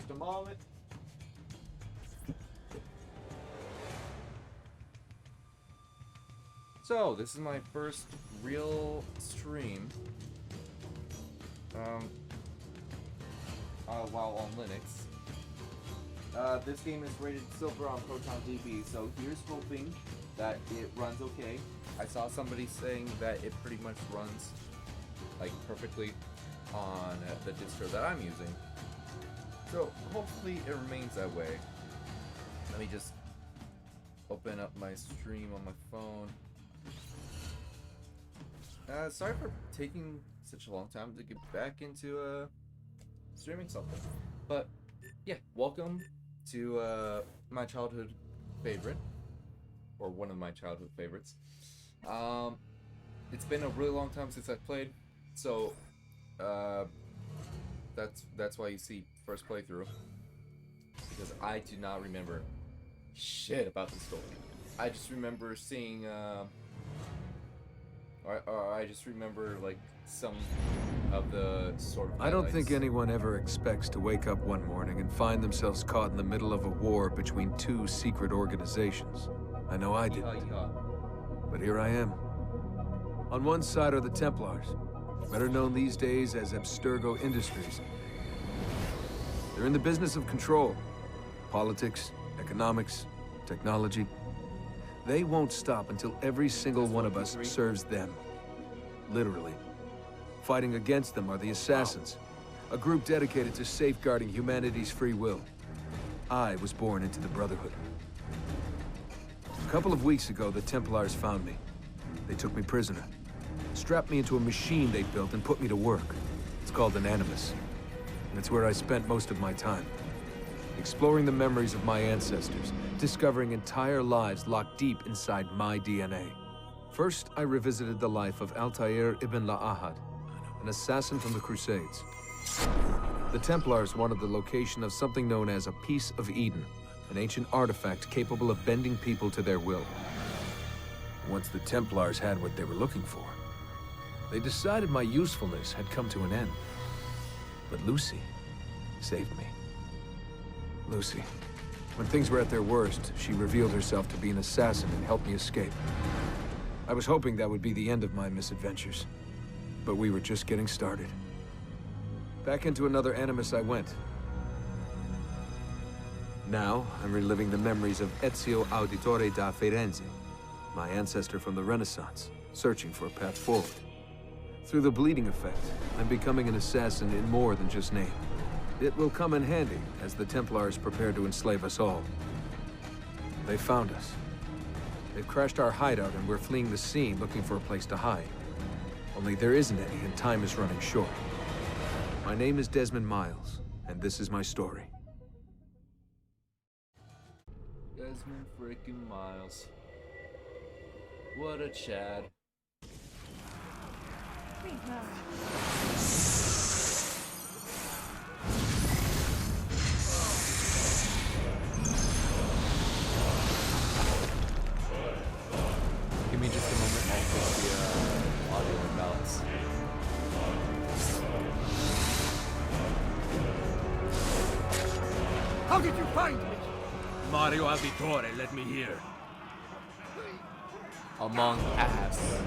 just a moment. So, this is my first real stream. While on Linux. This game is rated silver on ProtonDB, so here's hoping that it runs okay. I saw somebody saying that it pretty much runs like perfectly on the distro that I'm using. So hopefully it remains that way. Let me just open up my stream on my phone. Sorry for taking such a long time to get back into streaming something. But yeah, welcome to my childhood favorite, or one of my childhood favorites. It's been a really long time since I've played, so that's why you see first playthrough, because I do not remember shit about the story. I just remember seeing or I just remember like some of the sort of highlights. I don't think anyone ever expects to wake up one morning and find themselves caught in the middle of a war between two secret organizations. I know I didn't. But here I am. On one side are the Templars, better known these days as Abstergo Industries. They're in the business of control. Politics, economics, technology. They won't stop until every single one of us serves them. Literally. Fighting against them are the Assassins, a group dedicated to safeguarding humanity's free will. I was born into the Brotherhood. A couple of weeks ago, the Templars found me. They took me prisoner, strapped me into a machine they built and put me to work. It's called an Animus, and it's where I spent most of my time. Exploring the memories of my ancestors, discovering entire lives locked deep inside my DNA. First, I revisited the life of Altair ibn La'ahad, an assassin from the Crusades. The Templars wanted the location of something known as a Piece of Eden, an ancient artifact capable of bending people to their will. Once the Templars had what they were looking for, they decided my usefulness had come to an end. But Lucy saved me. Lucy. When things were at their worst, she revealed herself to be an assassin and helped me escape. I was hoping that would be the end of my misadventures. But we were just getting started. Back into another Animus I went. Now, I'm reliving the memories of Ezio Auditore da Firenze, my ancestor from the Renaissance, searching for a path forward. Through the bleeding effect, I'm becoming an assassin in more than just name. It will come in handy as the Templars prepare to enslave us all. They found us. They've crashed our hideout and we're fleeing the scene looking for a place to hide. Only there isn't any, and time is running short. My name is Desmond Miles, and this is my story. Desmond freaking Miles. What a Chad. Give me just a moment, I'll fix the audio imbalance. How did you find me? Mario Auditore, let me hear. Among Us.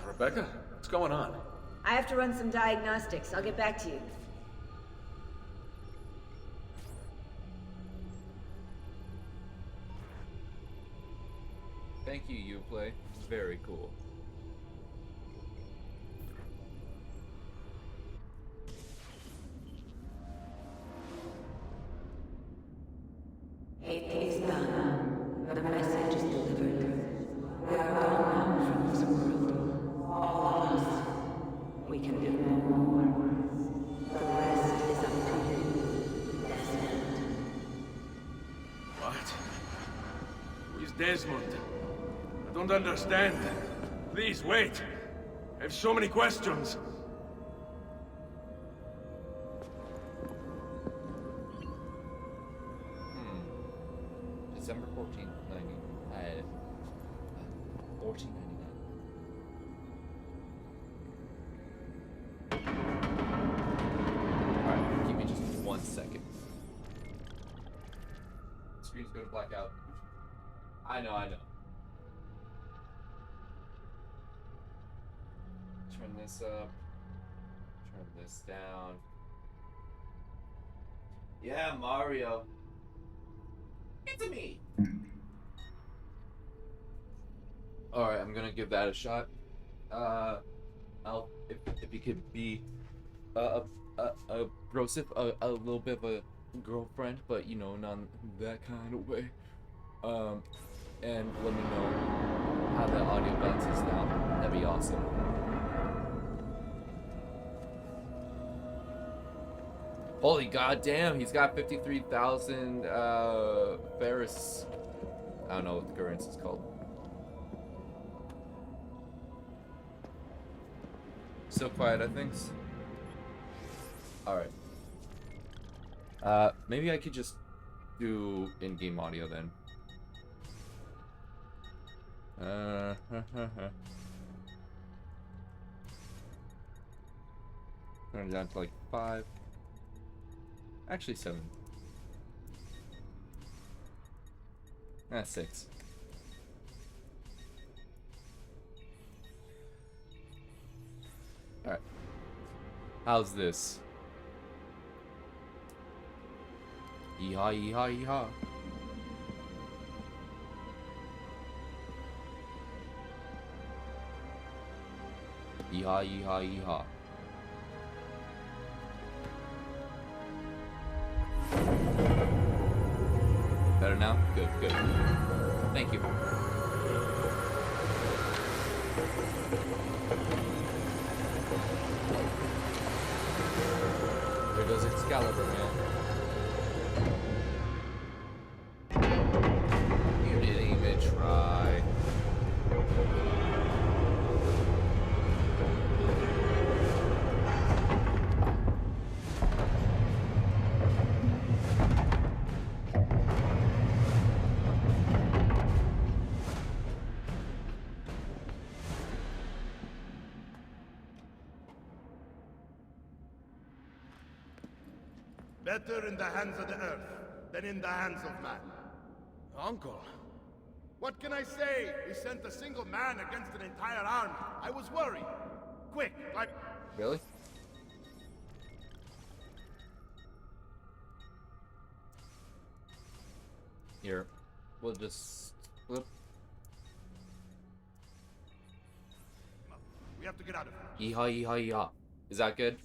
Rebecca, what's going on? I have to run some diagnostics. I'll get back to you. Thank you, Uplay. Very cool. It is done. The message is delivered. We are gone now from this world. All of us. We can do no more. The rest is up to you, Desmond. What? Desmond. I don't understand. Please, wait. I have so many questions. December 14th, 1499. Alright, give me just 1 second. Screen's gonna black out. I know. Turn this up. Turn this down. Yeah, Mario. It's me. Alright, I'm gonna give that a shot. If you could be Broseph, a little bit of a girlfriend, but you know, not that kind of way. And let me know how the audio bounces now. That'd be awesome. Holy goddamn, he's got 53,000 Ferris. I don't know what the currency is called. Still quiet, I think. Alright. Maybe I could just do in-game audio then. Turn it down to like 5. Actually 7. That's 6. Alright. How's this? Yeehaw, yeehaw, yeehaw. Yeehaw, yeehaw, yeehaw. Better now? Good, good. Thank you. There goes Excalibur, man. You didn't even try. Better in the hands of the earth than in the hands of man. Uncle. What can I say? We sent a single man against an entire army. I was worried. Quick, like... Really? Here. We'll just flip. We have to get out of here. Yeehaw, yeehaw, yeehaw. Is that good?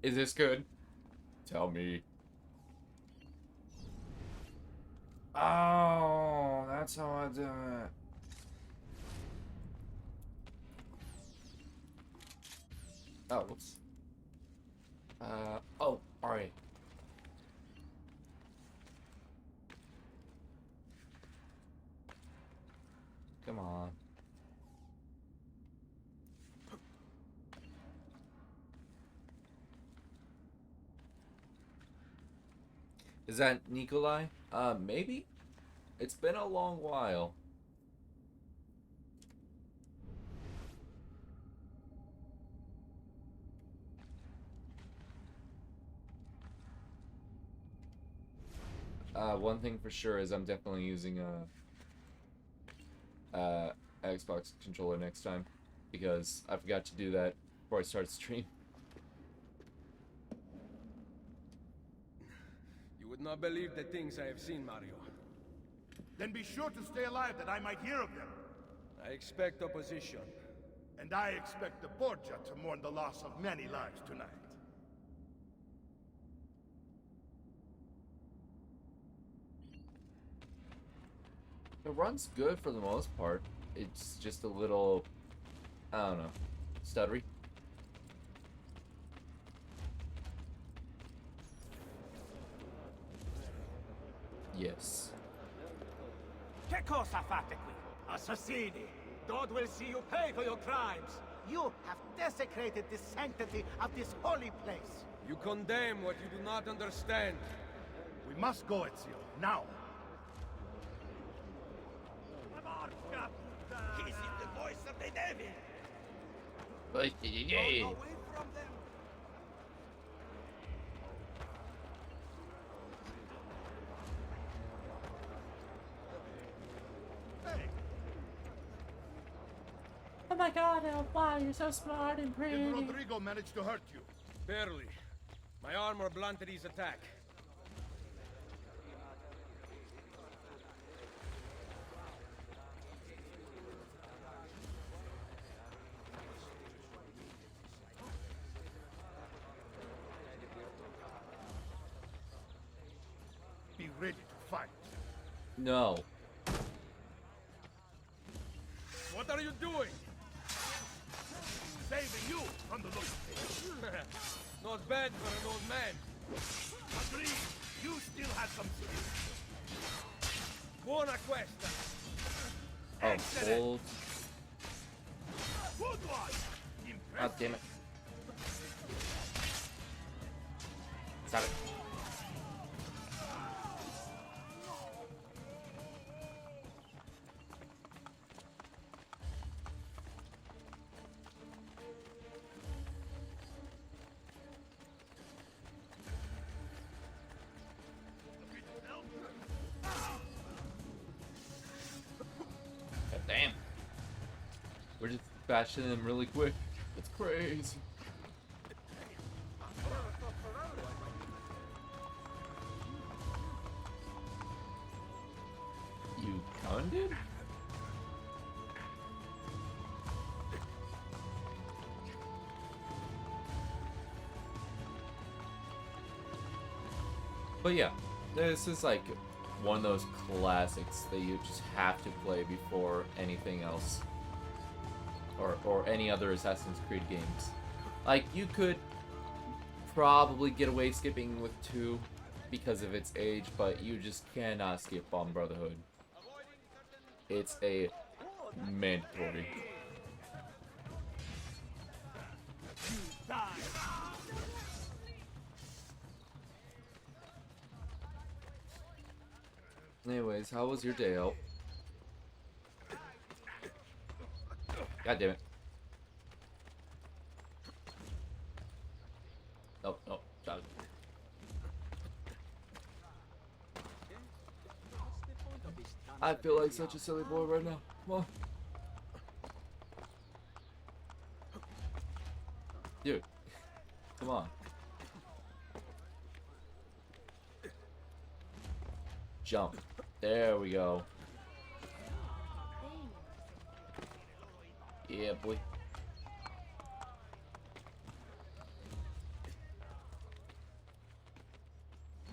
Is this good? Tell me. Oh, that's how I do it. Oh, whoops. Oh, alright. Come on. Is that Nikolai? Maybe? It's been a long while. One thing for sure is I'm definitely using a Xbox controller next time, because I forgot to do that before I start stream. You would not believe the things I have seen, Mario. Then be sure to stay alive that I might hear of them. I expect opposition. And I expect the Borgia to mourn the loss of many lives tonight. The run's good for the most part. It's just a little, I don't know, stuttery. Yes. Che cosa fate qui? Assassini! God will see you pay for your crimes! You have desecrated the sanctity of this holy place! You condemn what you do not understand. We must go, Ezio. Now. This is the voice of the devil! Yeah. Away from them! Oh my god, oh, wow, you're so smart and pretty. Did Rodrigo manage to hurt you? Barely. My armor blunted his attack. Be ready to fight. No. What are you doing? Saving you from the look of things. Not bad for an old man. Agreed. You still have some skill. Buona questa. Oh, bold. Good one. God damn it. Stop it. God damn. We're just bashing them really quick. It's crazy. You conded? But yeah, this is like one of those classics that you just have to play before anything else. Or any other Assassin's Creed games. Like, you could probably get away skipping with 2 because of its age, but you just cannot skip on Brotherhood. It's a mandatory. Anyways, how was your day, Elf? God damn it. Oh, no, stop it. I feel like such a silly boy right now. Come on. Dude. Come on. Jump. There we go. Yeah, boy.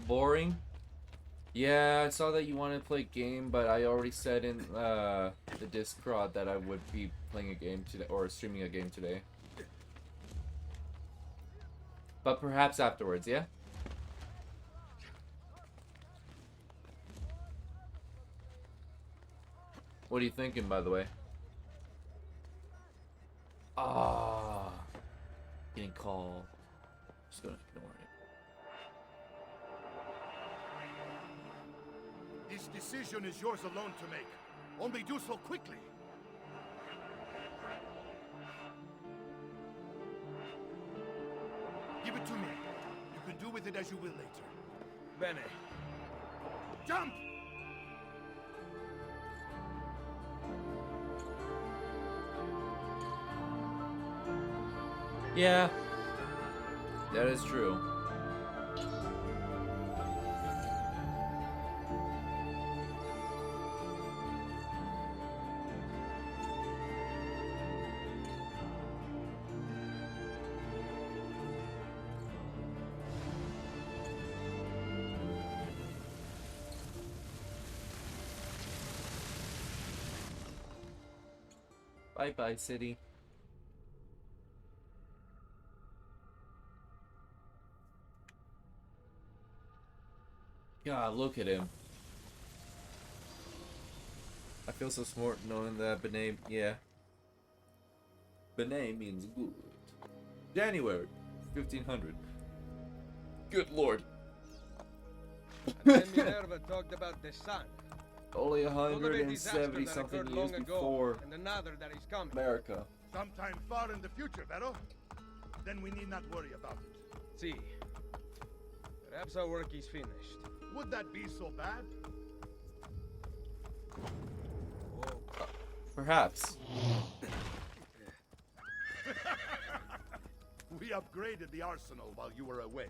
Boring? Yeah, I saw that you wanted to play a game, but I already said in the Discord that I would be playing a game today, or streaming a game today. But perhaps afterwards, yeah? What are you thinking, by the way? Ah, getting called. Just gonna ignore it. This decision is yours alone to make. Only do so quickly. Give it to me. You can do with it as you will later. Bene. Jump! Yeah, that is true. Bye-bye, city. God, look at him. I feel so smart knowing that Benet, yeah. Benet means good. January 1500. Good lord. Then Minerva talked about the sun. Only Told of a disaster 170 that something occurred years long ago, before and another that is coming. America. Sometime far in the future, Vero. Then we need not worry about it. See, perhaps our work is finished. Would that be so bad? Perhaps. We upgraded the arsenal while you were away.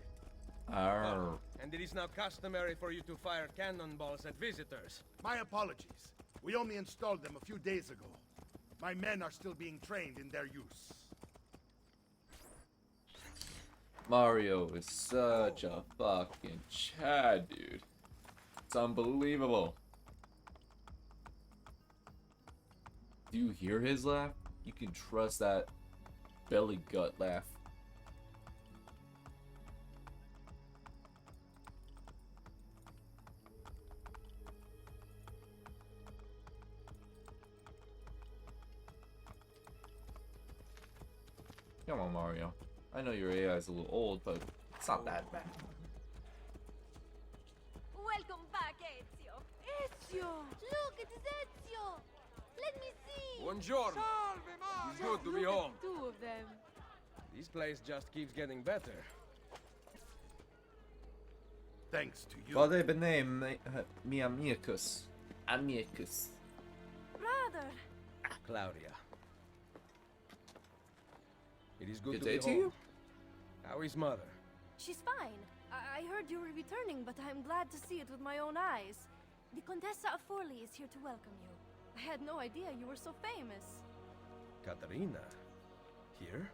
Arr. And it is now customary for you to fire cannonballs at visitors. My apologies. We only installed them a few days ago. My men are still being trained in their use. Mario is such a fucking Chad, dude. It's unbelievable. Do you hear his laugh? You can trust that belly gut laugh. Come on, Mario. I know your AI is a little old, but it's not that bad. Welcome back, Ezio. Ezio! Look, it is Ezio! Let me see! Buongiorno. It's good to be home. Two of them. This place just keeps getting better. Thanks to you. Vade bene, mi amicus. Amicus. Brother! Claudia. It is good Good to day be to home. you. How is mother? She's fine. I heard you were returning, but I'm glad to see it with my own eyes. The Contessa of Forli is here to welcome you. I had no idea you were so famous. Katarina? Here?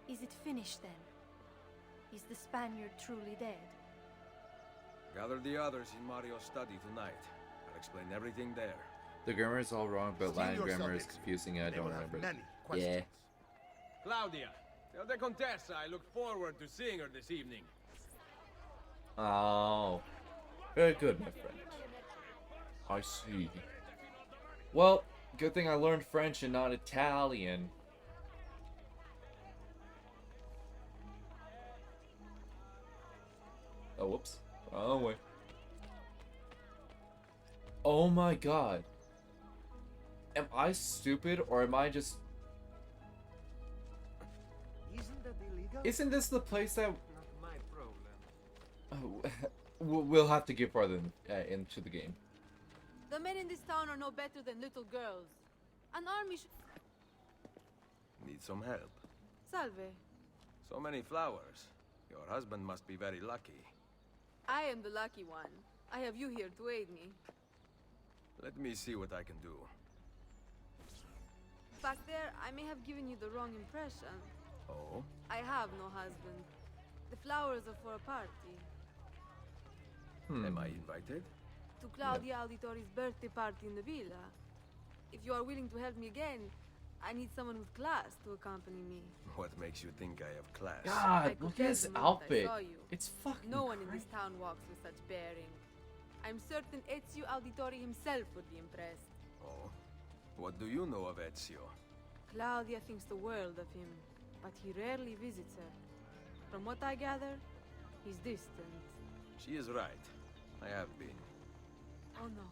Is it finished then? Is the Spaniard truly dead? Gather the others in Mario's study tonight. I'll explain everything there. The grammar is all wrong, but Steel Latin yourself, grammar is Ezio. confusing and I They don't will have remember it. many questions. Claudia, tell the Contessa I look forward to seeing her this evening. Oh. Very good, my friend. I see. Well, good thing I learned French and not Italian. Oh, whoops. Oh, wait. Oh my god. Am I stupid or am I just... Isn't that illegal? Isn't this the place that... Not my problem. Oh, we'll have to get farther into the game. The men in this town are no better than little girls. An army Need some help. Salve. So many flowers. Your husband must be very lucky. I am the lucky one. I have you here to aid me. Let me see what I can do. Back there, I may have given you the wrong impression. Oh? I have no husband. The flowers are for a party. Am I invited? To Claudia Auditori's birthday party in the villa. If you are willing to help me again, I need someone with class to accompany me. What makes you think I have class? God, I could look tell at his the moment I outfit. saw you. It's fucking No one in this crazy. town walks with such bearing. I'm certain Ezio Auditori himself would be impressed. Oh? What do you know of Ezio? Claudia thinks the world of him, but he rarely visits her. From what I gather, he's distant. She is right. I have been. Oh no.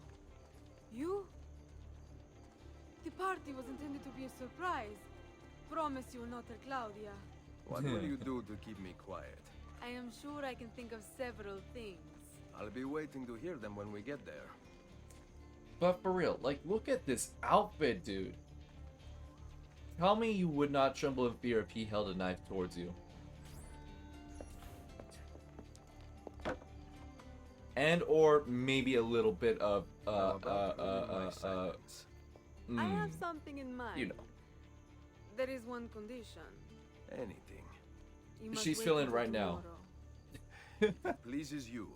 You? The party was intended to be a surprise. Promise you will not tell Claudia. What will you do to keep me quiet? I am sure I can think of several things. I'll be waiting to hear them when we get there. But for real, like, look at this outfit, dude. Tell me you would not tremble in fear if he held a knife towards you. And or maybe a little bit of How about ruining my silence? I have something in mind. you know. There is one condition. Anything. You must She's wait feeling until right now. tomorrow. Pleases you.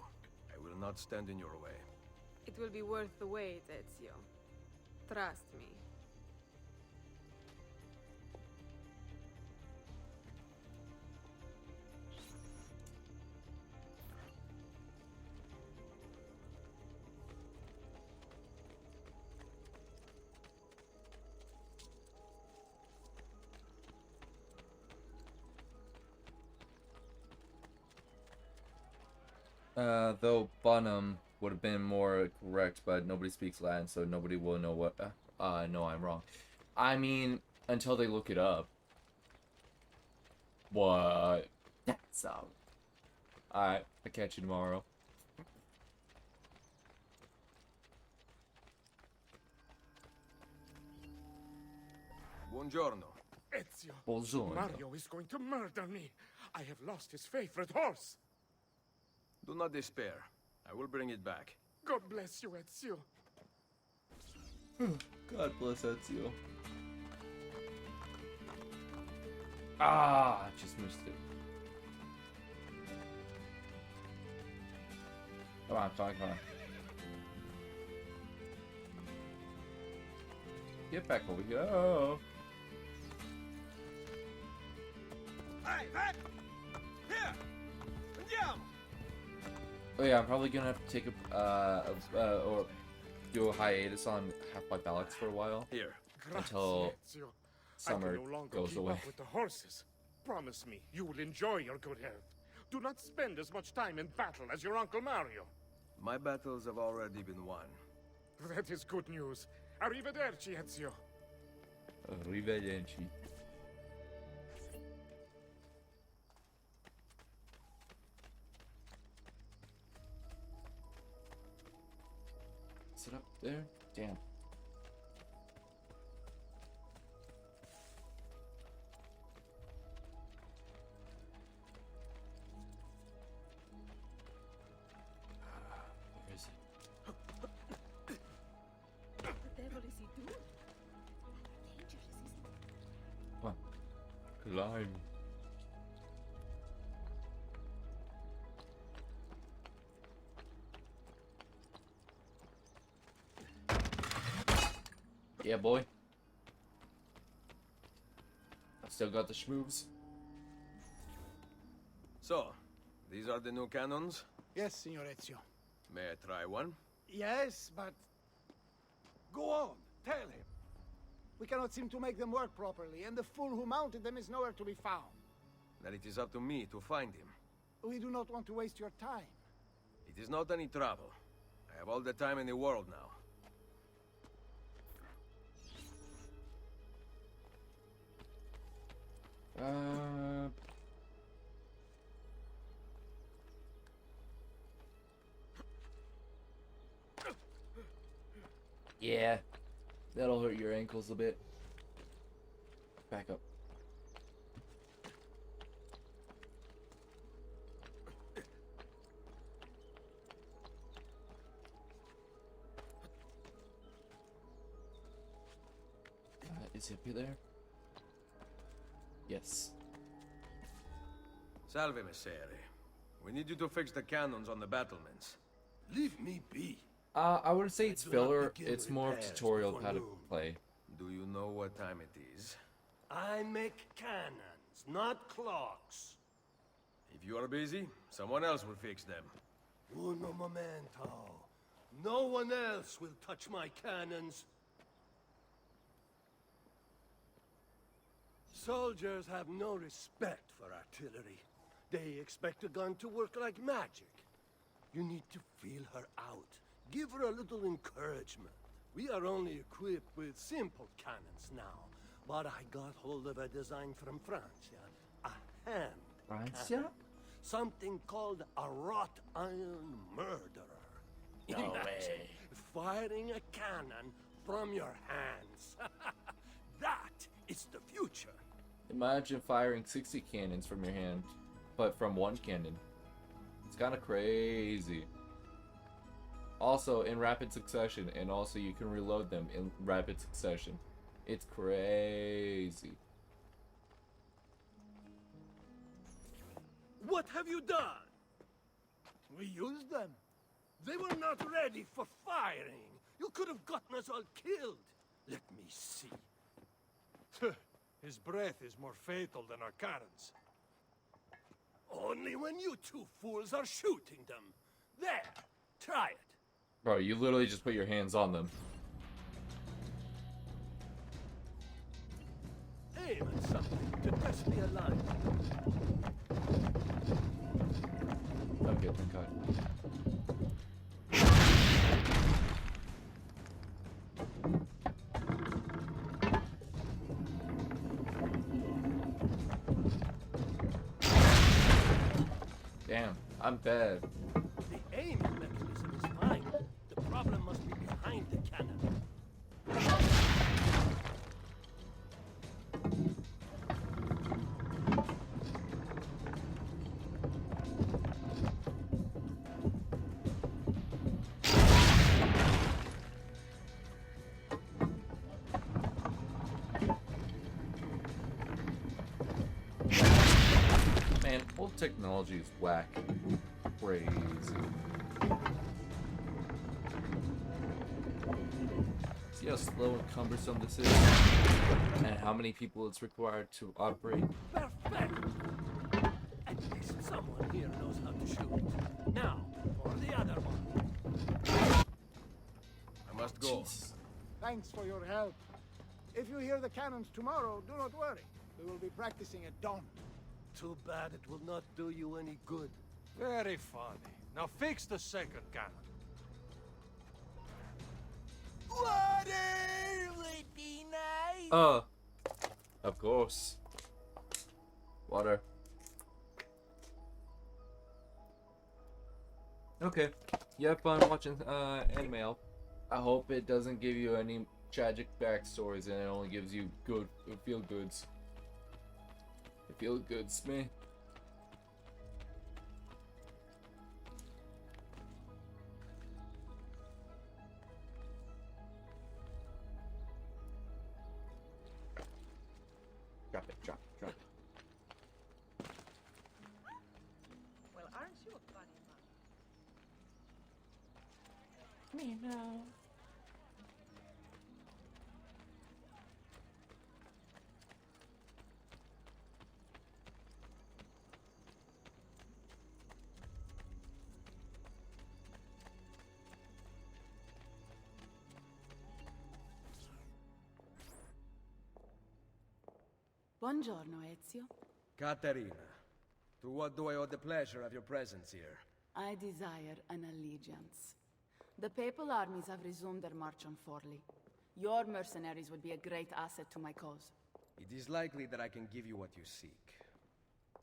I will not stand in your way. It will be worth the wait, Ezio. Trust me. Though Bonham would have been more correct, but nobody speaks Latin, so nobody will know what. No, I'm wrong. I mean, until they look it up. What? That's all. Alright, I'll catch you tomorrow. Buongiorno. Ezio. Buongiorno. Mario is going to murder me. I have lost his favorite horse. Do not despair. I will bring it back. God bless you, Ezio. God bless Ezio. Ah, I just missed it. Come on, come on, come on. Get back over here. Oh. Hey, hey! Here! Andiamo! Oh yeah, I'm probably gonna have to take or do a hiatus on Half-Life Alyx for a while. Here. Until Ezio. summer I can no longer goes keep away. up with the horses. Promise me you will enjoy your good health. Do not spend as much time in battle as your Uncle Mario. My battles have already been won. That is good news. Arrivederci, Ezio. Arrivederci. Is it up there? Damn. Where is it? What the devil is he doing? Come on. Climb. Yeah, boy. I still got the schmoves. So, these are the new cannons? Yes, Signor Ezio. May I try one? Yes, but... Go on, tell him. We cannot seem to make them work properly, and the fool who mounted them is nowhere to be found. Then it is up to me to find him. We do not want to waste your time. It is not any trouble. I have all the time in the world now. Yeah, that'll hurt your ankles a bit. Back up. Is it there? Yes. Salve, Messere. We need you to fix the cannons on the battlements. Leave me be. I would say it's do not filler. begin It's more of repairs tutorial before how to noon. play. Do you know what time it is? I make cannons, not clocks. If you are busy, someone else will fix them. Uno momento. No one else will touch my cannons. Soldiers have no respect for artillery. They expect a gun to work like magic. You need to feel her out. Give her a little encouragement. We are only equipped with simple cannons now, but I got hold of a design from Francia. A hand Francia? cannon. Something called a wrought iron murderer. No Imagine way. firing a cannon from your hands. That is the future. Imagine firing 60 cannons from your hand, but from one cannon. It's kind of crazy. Also in rapid succession, and also you can reload them in rapid succession. It's crazy. What have you done? We used them. They were not ready for firing. You could have gotten us all killed. Let me see. His breath is more fatal than our cannons. Only when you two fools are shooting them. There, try it. Bro, you literally just put your hands on them. Aim at something to test the alignment. Okay, thank God. Damn, I'm bad. The aiming mechanism is fine. The problem must be behind the cannon. Man, old technology is whack. Crazy. See how slow and cumbersome this is? And how many people it's required to operate? Perfect! At least someone here knows how to shoot. Now, for the other one. I must go. Jeez. Thanks for your help. If you hear the cannons tomorrow, do not worry. We will be practicing at dawn. Too bad it will not do you any good. Very funny. Now fix the second cannon. Water would be nice. Of course. Water. Okay. You have fun watching anime. I hope it doesn't give you any tragic backstories and it only gives you good feel goods. Feel goods, man. Drop it, drop it, drop it. Well, aren't you a funny man? Me no. Buongiorno, Ezio. Caterina, to what do I owe the pleasure of your presence here? I desire an allegiance. The papal armies have resumed their march on Forli. Your mercenaries would be a great asset to my cause. It is likely that I can give you what you seek.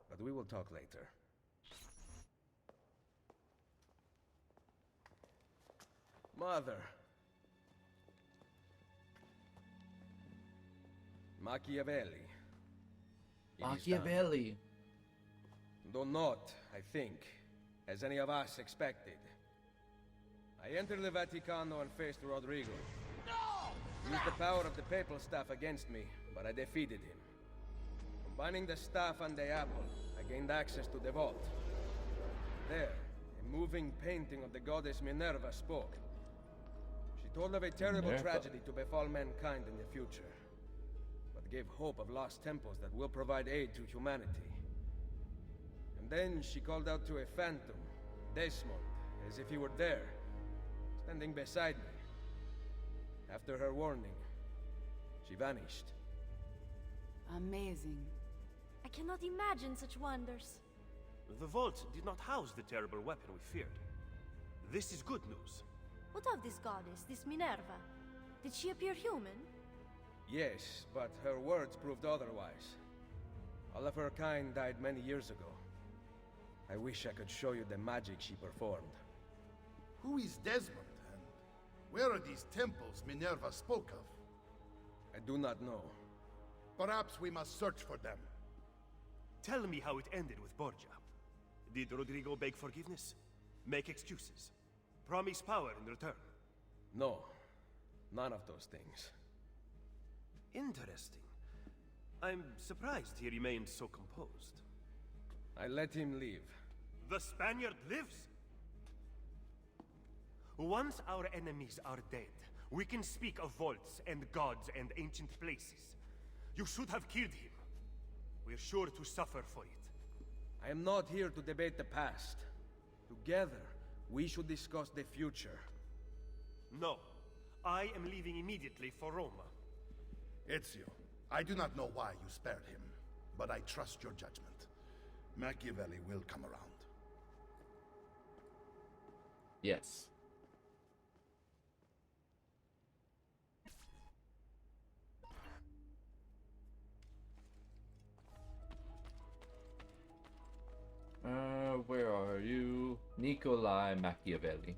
But we will talk later. Mother. Machiavelli. It is done. Machiavelli. Though not, I think, as any of us expected. I entered the Vaticano and faced Rodrigo. He used the power of the papal staff against me, but I defeated him. Combining the staff and the apple, I gained access to the vault. There, a moving painting of the goddess Minerva spoke. She told of a terrible Minerva. tragedy to befall mankind in the future, but gave hope of lost temples that will provide aid to humanity. And then she called out to a phantom, Desmond, as if he were there, standing beside me. After her warning, she vanished. Amazing. I cannot imagine such wonders. The vault did not house the terrible weapon we feared. This is good news. What of this goddess, this Minerva? Did she appear human? Yes, but her words proved otherwise. All of her kind died many years ago. I wish I could show you the magic she performed. Who is Desmond, and where are these temples Minerva spoke of? I do not know. Perhaps we must search for them. Tell me how it ended with Borgia. Did Rodrigo beg forgiveness? Make excuses? Promise power in return? No, none of those things. Interesting. I'm surprised he remained so composed. I let him leave. The Spaniard lives? Once our enemies are dead, we can speak of vaults and gods and ancient places. You should have killed him. We're sure to suffer for it. I am not here to debate the past. Together, we should discuss the future. No. I am leaving immediately for Roma. Ezio, I do not know why you spared him, but I trust your judgment. Machiavelli will come around. Yes. Where are you? Nikolai Machiavelli.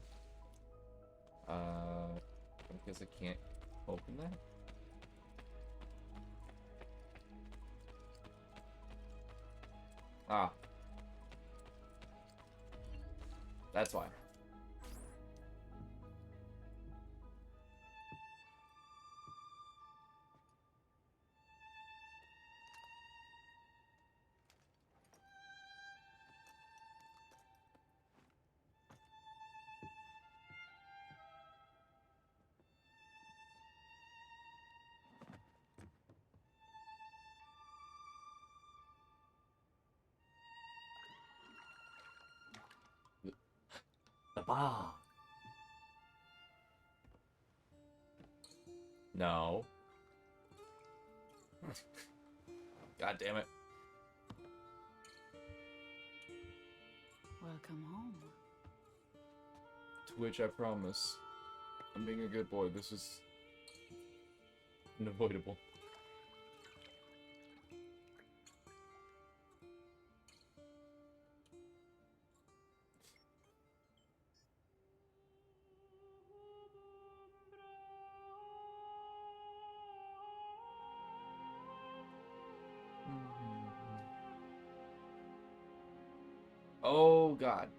I guess I can't open that. Ah. That's why. The bar. No. God damn it. Welcome home. To which I promise, I'm being a good boy. This is unavoidable. Oh God.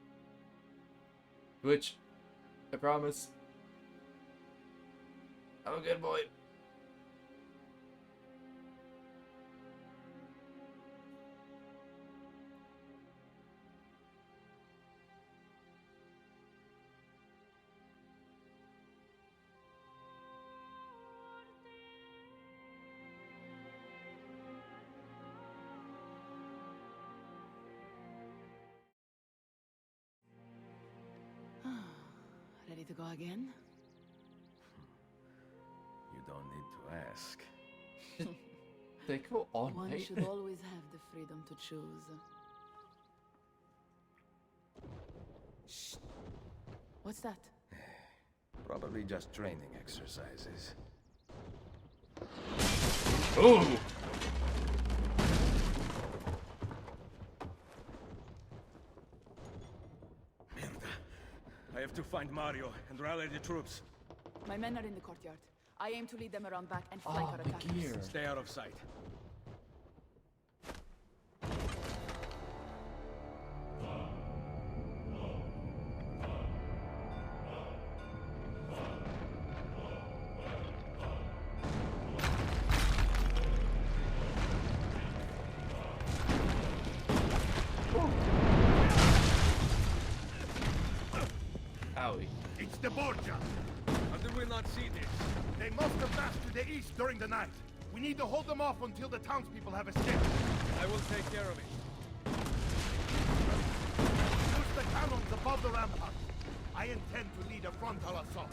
Which, I promise, I'm a good boy. Ready to go again? You don't need to ask. They go on, One mate. should always have the freedom to choose. Shh. What's that? Probably just training exercises. Ooh! I have to find Mario and rally the troops. My men are in the courtyard. I aim to lead them around back and flank our attackers. Stay out of sight. Owie. It's the Borgia. How did we not see this? They must have passed to the east during the night. We need to hold them off until the townspeople have escaped. I will take care of it. Use the cannons above the ramparts. I intend to lead a frontal assault.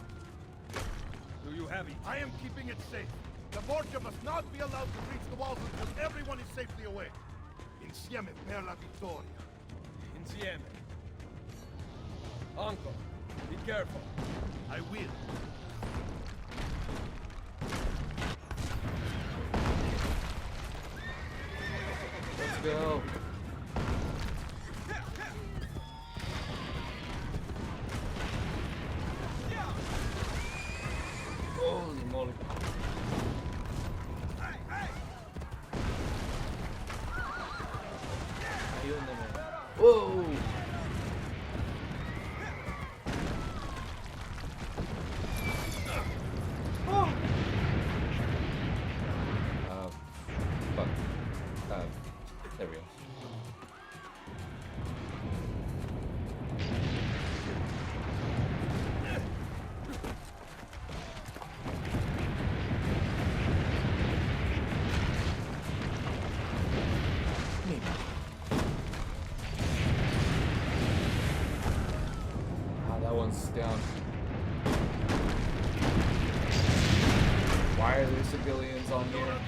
Do you have it? I am keeping it safe. The Borgia must not be allowed to breach the walls until everyone is safely away. Insieme per la vittoria. Insieme. Uncle, be careful. I will. Let's go. Holy moly. Whoa! Fuck. There we go. That one's down. Why are there civilians on here?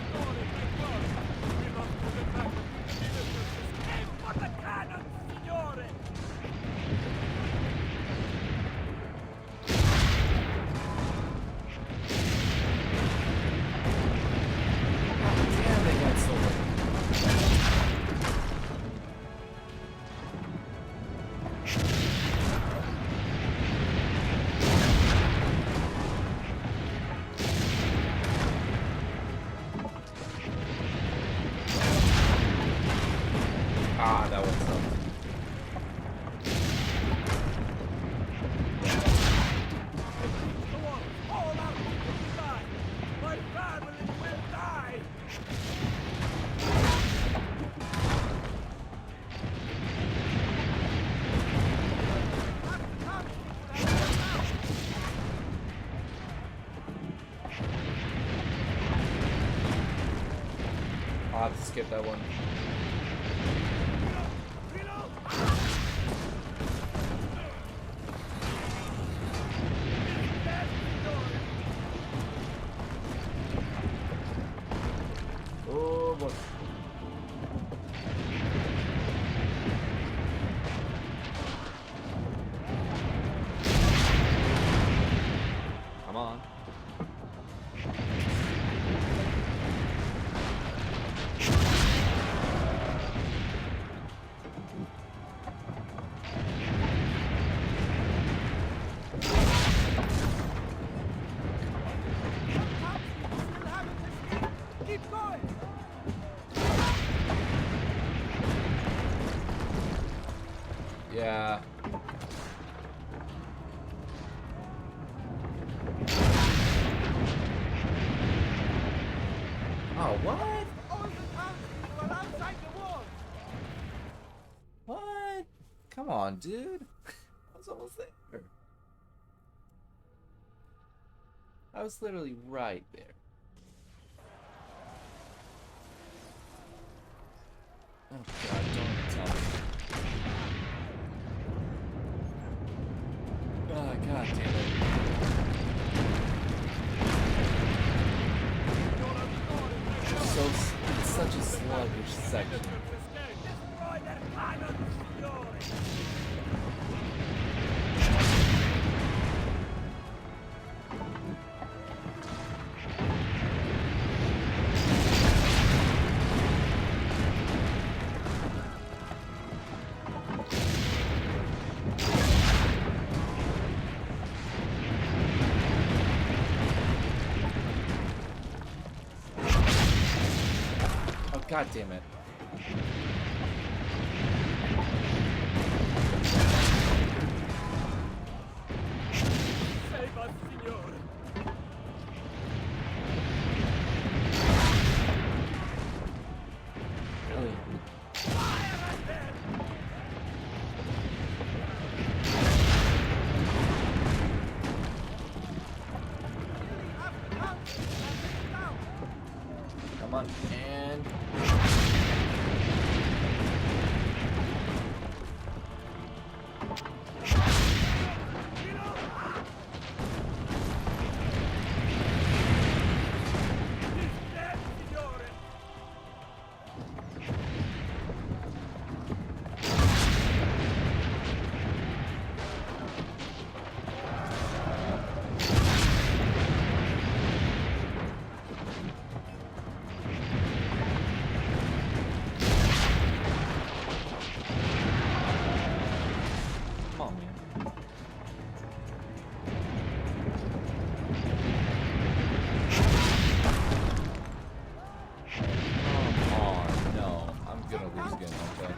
I'll have to skip that one. Oh boy. Come on. Keep going! Yeah. Oh, what? All the townspeople are outside the walls! What? Come on, dude. I was almost there. I was literally right there. Oh god, don't tell me. Oh god damn it. It's such a sluggish section. Destroy their cannons, signore! Oh god damn it. Save us, signore! Really? Fire at them! Come on, and come on, man. Come on, no. I'm gonna lose again, okay?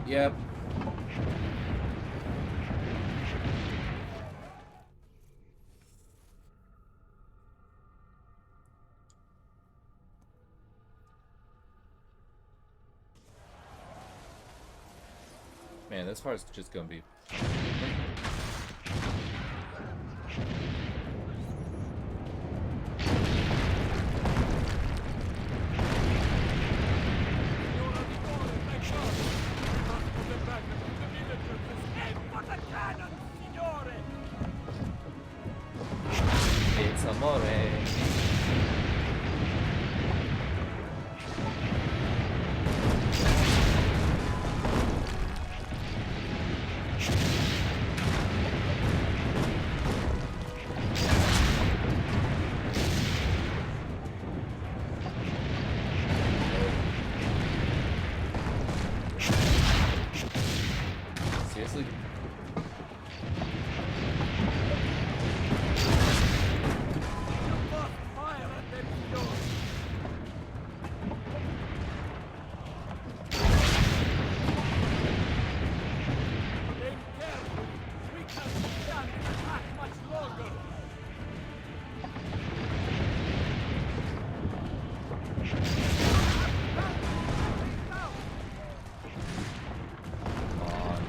Yep. Man, this part's just gonna be. It's amore. Seriously? Come on.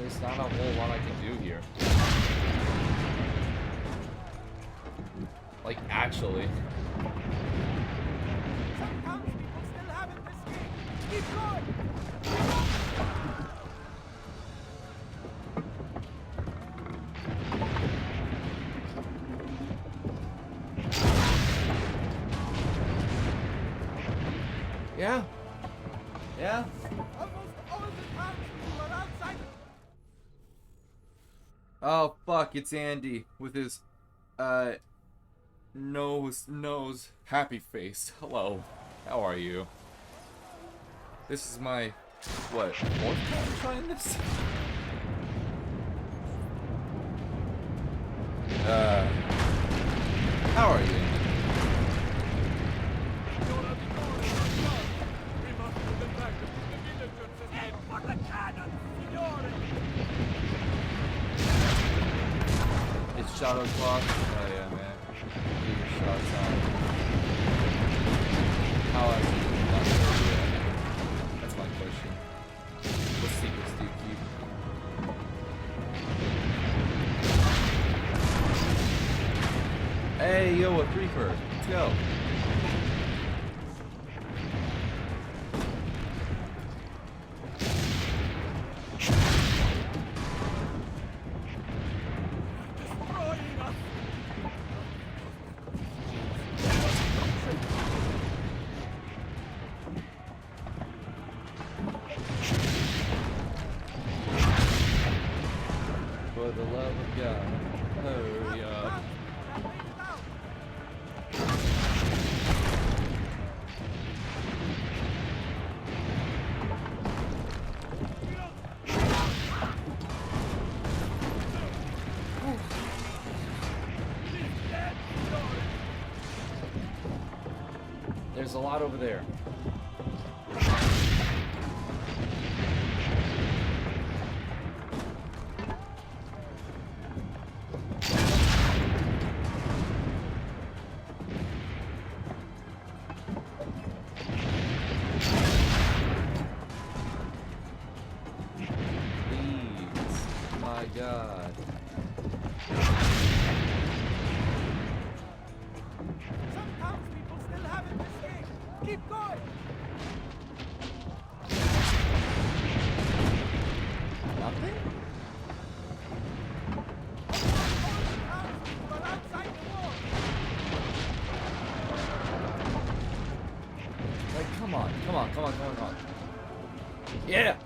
There's not a whole lot I can do here. Like, actually. Some townspeople still haven't escaped. Keep going! Yeah. Yeah. Almost all the townspeople are outside. Oh, fuck, it's Andy with his, nose, happy face. Hello. How are you? This is my, what, 4th time trying this? How are you? It's shadow clock. Oh yeah, man. Get your shots on. How else do you not sure yet? That's my question. What secrets do you keep? Hey, yo, a creeper. Let's go. For the love of God, hurry up. There's a lot over there. Please, my God. Some townspeople still haven't escaped. Keep going! Nothing? Townspeople are outside the wall. Like, come on. Yeah!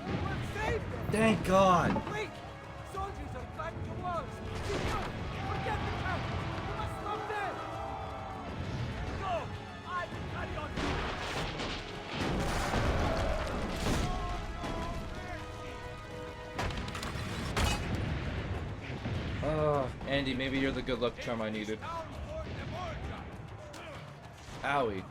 We'll save them! Thank God! Wait! Soldiers are climbing the walls! Senor, forget the count! You must stop them! Go! I will carry on! Andy, maybe you're the good luck charm I needed. Owie.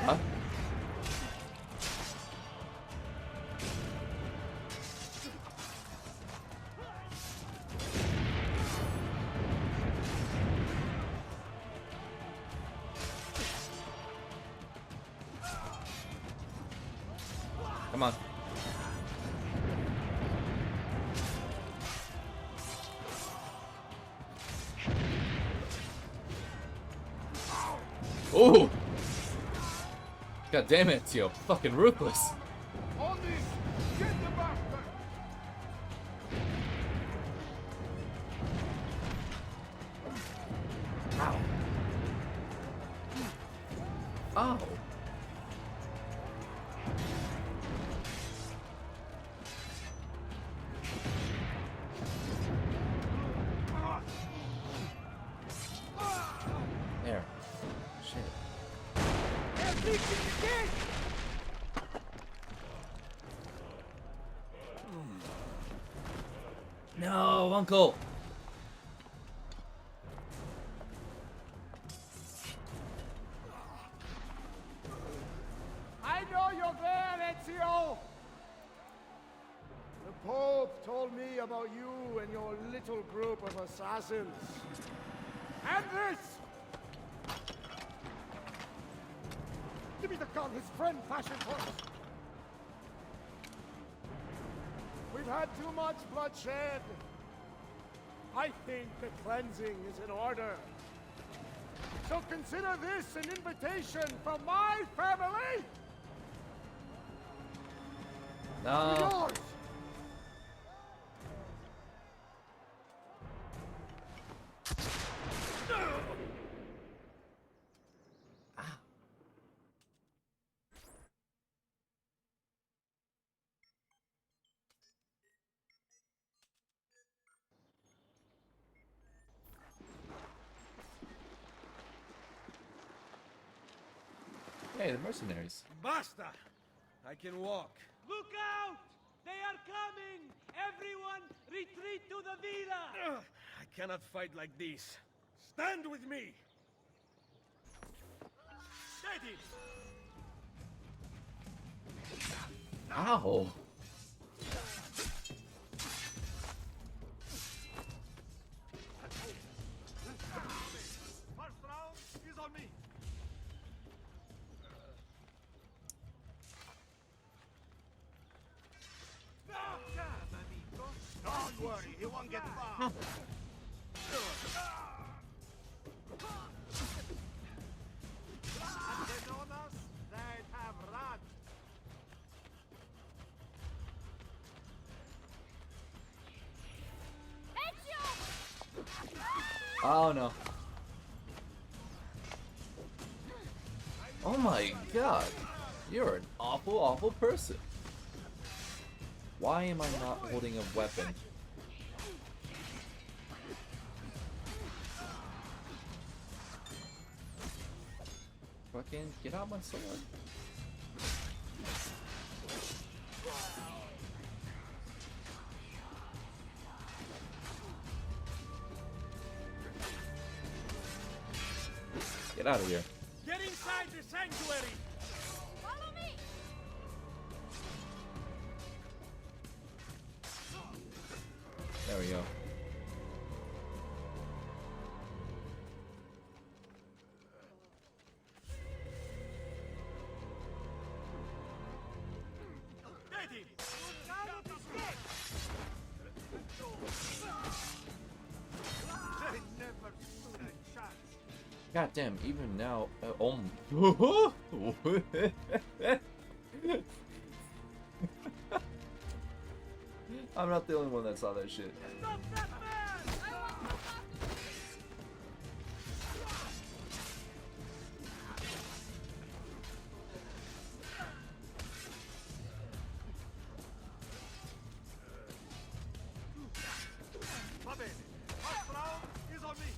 Huh? Come on. Oh! God damn it, Tio. Fucking ruthless. On this! Get the bastard! Ow. Oh. There. Shit. They're breaching the gate! No, Uncle. you and your little group of assassins. And this! Give me the gun his friend fashioned for us. We've had too much bloodshed. I think the cleansing is in order. So consider this an invitation from my family to yours. Hey, the mercenaries. Basta! I can walk. Look out! They are coming! Everyone, retreat to the villa! I cannot fight like this. Stand with me! Steady! Ow! First round is on me. Don't worry, he won't get far. Had they known us, they'd have run. Oh no. Oh my god. You're an awful, awful person. Why am I not holding a weapon? Fucking get out my sword. Get out of here. Get inside the sanctuary! Follow me! There we go. God damn, even now, I'm not the only one that saw that shit. Stop that man! Va bene. First round is on me.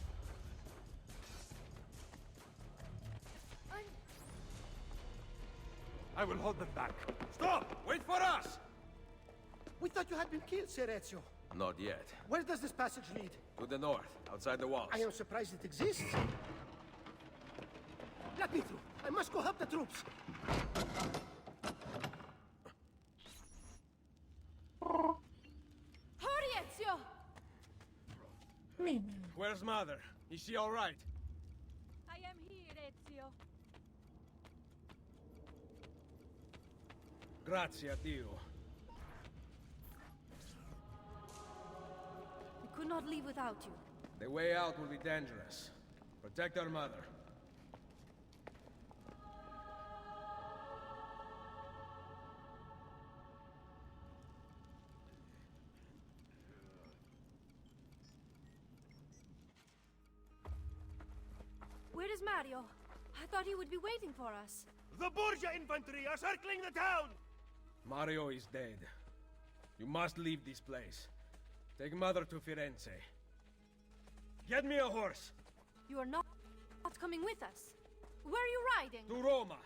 I will hold them back. Stop! Wait for us! We thought you had been killed, Sir Ezio. Not yet. Where does this passage lead? To the north, outside the walls. I am surprised it exists. Let me through. I must go help the troops. Hurry, Ezio! Where's Mother? Is she all right? I am here, Ezio. Grazie a Dio. We could not leave without you. The way out will be dangerous. Protect our mother. Where is Mario? I thought he would be waiting for us. The Borgia infantry are circling the town! Mario is dead. You must leave this place. Take Mother to Firenze. Get me a horse! You are not coming with us. Where are you riding? To Roma!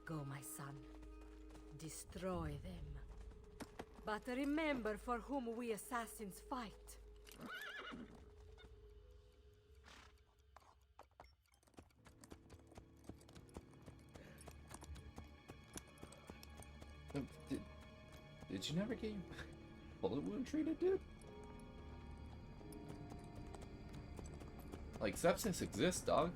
Go, my son. Destroy them. But remember for whom we assassins fight. Did you never get your bullet wound treated, dude? Like, sepsis exists, dog.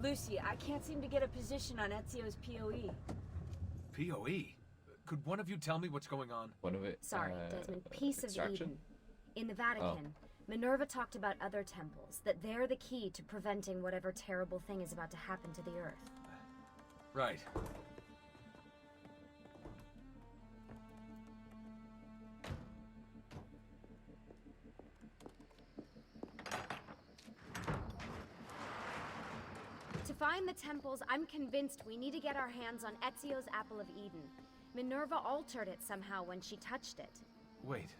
Lucy, I can't seem to get a position on Ezio's POE. POE? Could one of you tell me what's going on? One of it. Sorry, Desmond. Piece of extraction? Eden. In the Vatican, Minerva talked about other temples, that they're the key to preventing whatever terrible thing is about to happen to the Earth. Right. To find the temples, I'm convinced we need to get our hands on Ezio's Apple of Eden. Minerva altered it somehow when she touched it. Wait,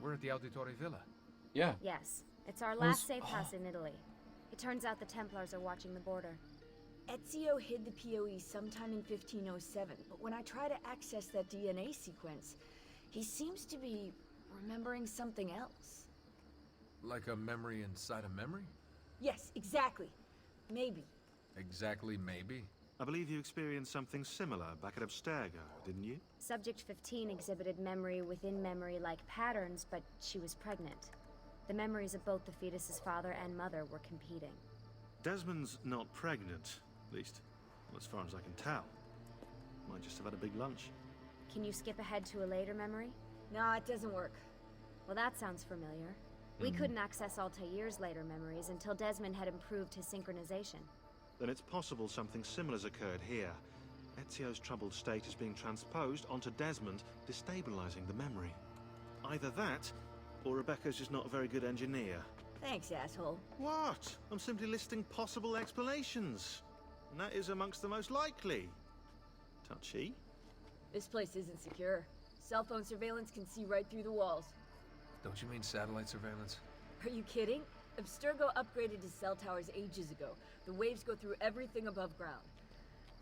we're at the Auditore Villa. Yeah. Yes, it's our last safe house in Italy. It turns out the Templars are watching the border. Ezio hid the POE sometime in 1507, but when I try to access that DNA sequence, he seems to be remembering something else. Like a memory inside a memory? Yes, exactly. Maybe. Exactly, maybe. I believe you experienced something similar back at Abstergo, didn't you? Subject 15 exhibited memory within memory-like patterns, but she was pregnant. The memories of both the fetus's father and mother were competing. Desmond's not pregnant, at least, well, as far as I can tell. Might just have had a big lunch. Can you skip ahead to a later memory? No, it doesn't work. Well, that sounds familiar. We couldn't access Altair's later memories until Desmond had improved his synchronization. Then it's possible something similar's occurred here. Ezio's troubled state is being transposed onto Desmond, destabilizing the memory. Either that, or Rebecca's just not a very good engineer. Thanks, asshole. What? I'm simply listing possible explanations. And that is amongst the most likely. Touchy? This place isn't secure. Cell phone surveillance can see right through the walls. Don't you mean satellite surveillance? Are you kidding? Abstergo upgraded his cell towers ages ago. The waves go through everything above ground.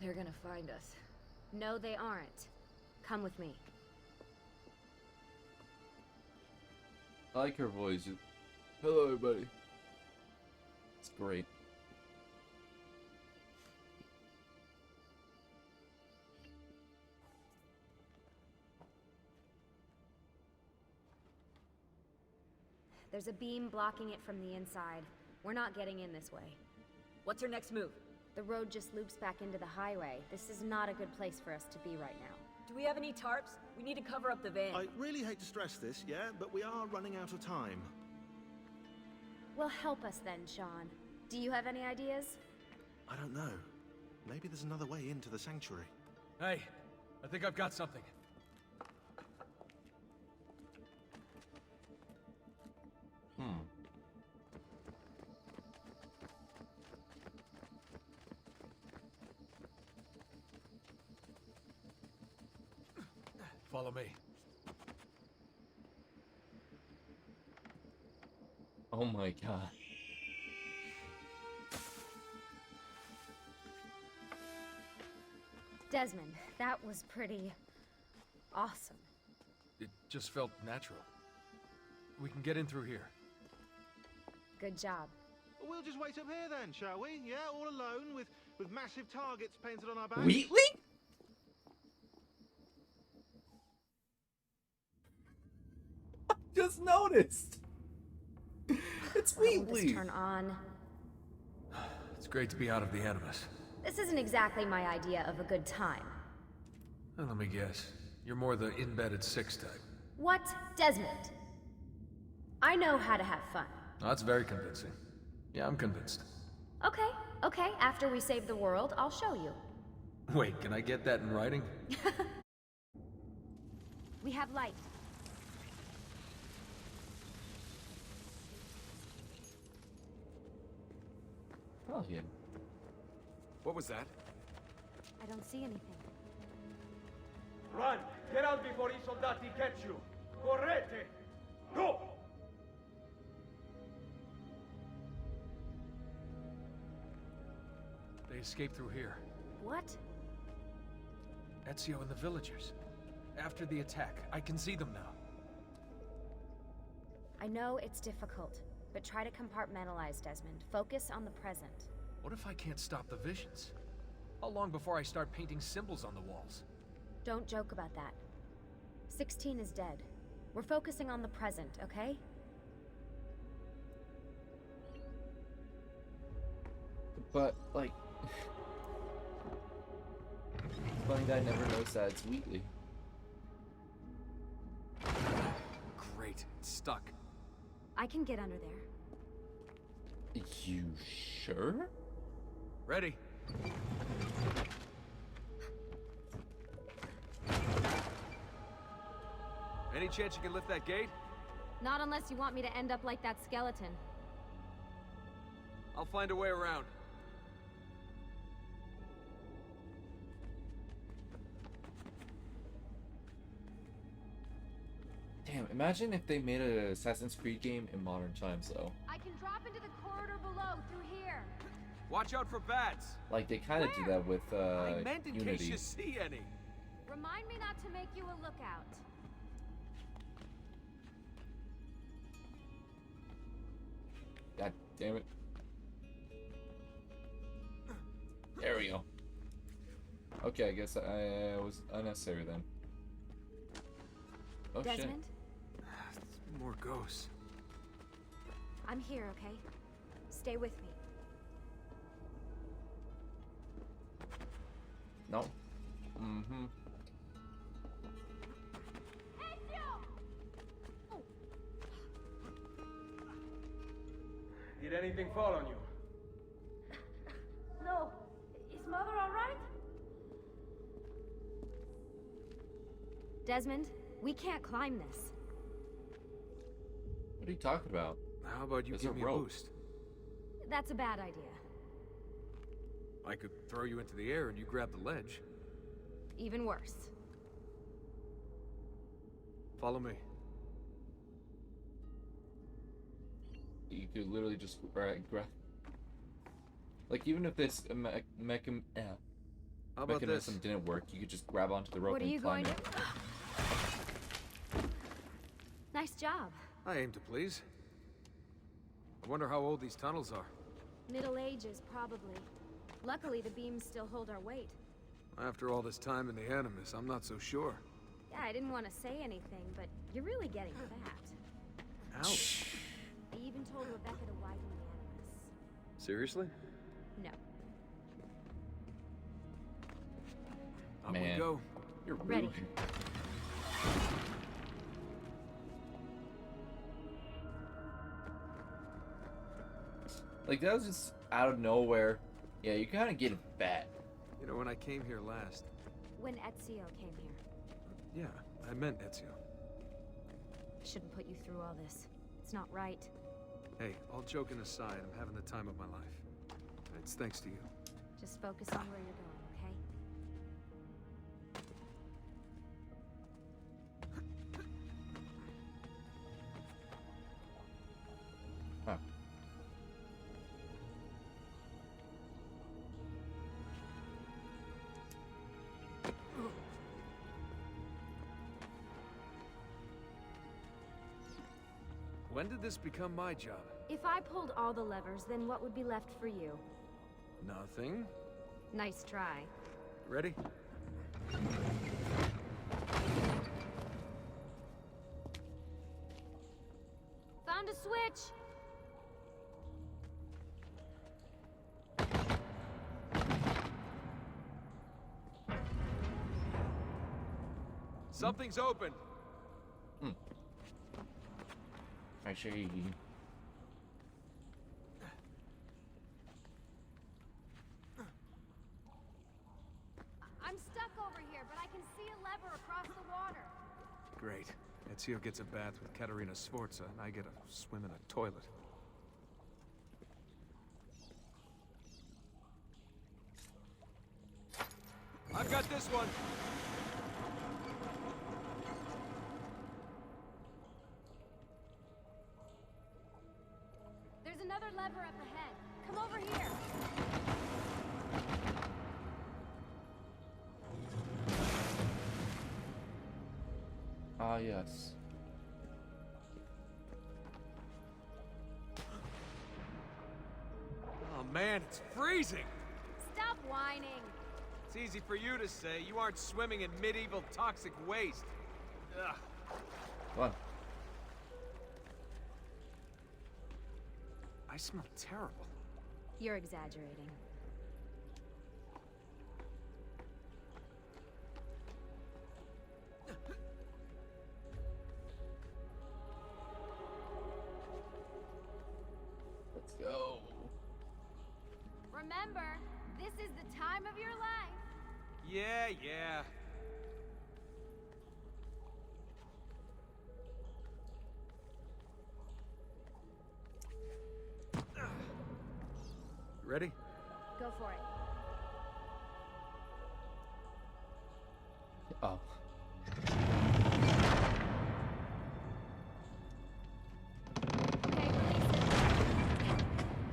They're gonna find us. No, they aren't. Come with me. I like her voice. Hello, everybody. It's great. There's a beam blocking it from the inside. We're not getting in this way. What's our next move? The road just loops back into the highway. This is not a good place for us to be right now. Do we have any tarps? We need to cover up the van. I really hate to stress this, yeah, but we are running out of time. Well, help us then, Sean. Do you have any ideas? I don't know. Maybe there's another way into the sanctuary. Hey, I think I've got something. Follow me. Oh my god. Desmond, that was pretty awesome. It just felt natural. We can get in through here. Good job. We'll just wait up here then, shall we? Yeah, all alone with massive targets painted on our backs. Wheatley? Just noticed. It's Wheatley. This turn on. It's great to be out of the Animus. This isn't exactly my idea of a good time. Well, let me guess. You're more the in-bed-at 6 type. What? Desmond? I know how to have fun. Oh, that's very convincing. Yeah, I'm convinced. Okay. After we save the world, I'll show you. Wait, can I get that in writing? We have light. Oh, yeah. What was that? I don't see anything. Run! Get out before I soldati catch you! Correte! Go! They escaped through here. What? Ezio and the villagers. After the attack, I can see them now. I know it's difficult, But try to compartmentalize, Desmond. Focus on the present. What if I can't stop the visions? How long before I start painting symbols on the walls? Don't joke about that. 16 is dead. We're focusing on the present, okay? But, like... it's funny that I never noticed that it's weekly. Great, it's stuck. I can get under there. You sure? Ready. Any chance you can lift that gate? Not unless you want me to end up like that skeleton. I'll find a way around. Damn, imagine if they made an Assassin's Creed game in modern times, though. I can drop into the corridor below through here. Watch out for bats. Like, they kind of do that with I meant in Unity. case you see any. Remind me not to make you a lookout. God damn it. There we go. Okay, I guess I was unnecessary then. Oh, Desmond? More ghosts. I'm here, okay? Stay with me. No. Mm-hmm. Did anything fall on you? No. Is Mother all right? Desmond, we can't climb this. What are you talking about? How about you There's give a me a rope. boost? That's a bad idea. I could throw you into the air and you grab the ledge. Even worse. Follow me. You could literally just grab. Like, even if this mechanism How about this? didn't work, you could just grab onto the rope What are and you climb going it. to... Nice job. I aim to please. I wonder how old these tunnels are. Middle Ages, probably. Luckily, the beams still hold our weight. After all this time in the Animus, I'm not so sure. Yeah, I didn't want to say anything, but you're really getting fat. Ouch. I even told Rebecca to widen the Animus. Seriously? No. Up Man, we go. You're rude. Ready. Like, that was just out of nowhere. Yeah, you kind of get fat. You know, when I came here last... When Ezio came here. Yeah, I meant Ezio. Shouldn't put you through all this. It's not right. Hey, all joking aside, I'm having the time of my life. It's thanks to you. Just focus on where you're going, okay? Huh. When did this become my job? If I pulled all the levers, then what would be left for you? Nothing. Nice try. Ready? Found a switch! Something's open. I see. I'm stuck over here, but I can see a lever across the water. Great. Ezio gets a bath with Caterina Sforza, and I get a swim in a toilet. I've got this one! There's another lever up ahead. Come over here. Ah, yes. man, it's freezing! Stop whining. It's easy for you to say. You aren't swimming in medieval toxic waste. Ugh. What? I smell terrible. You're exaggerating. Let's go. Remember, this is the time of your life. Yeah, yeah. Ready? Go for it. Oh.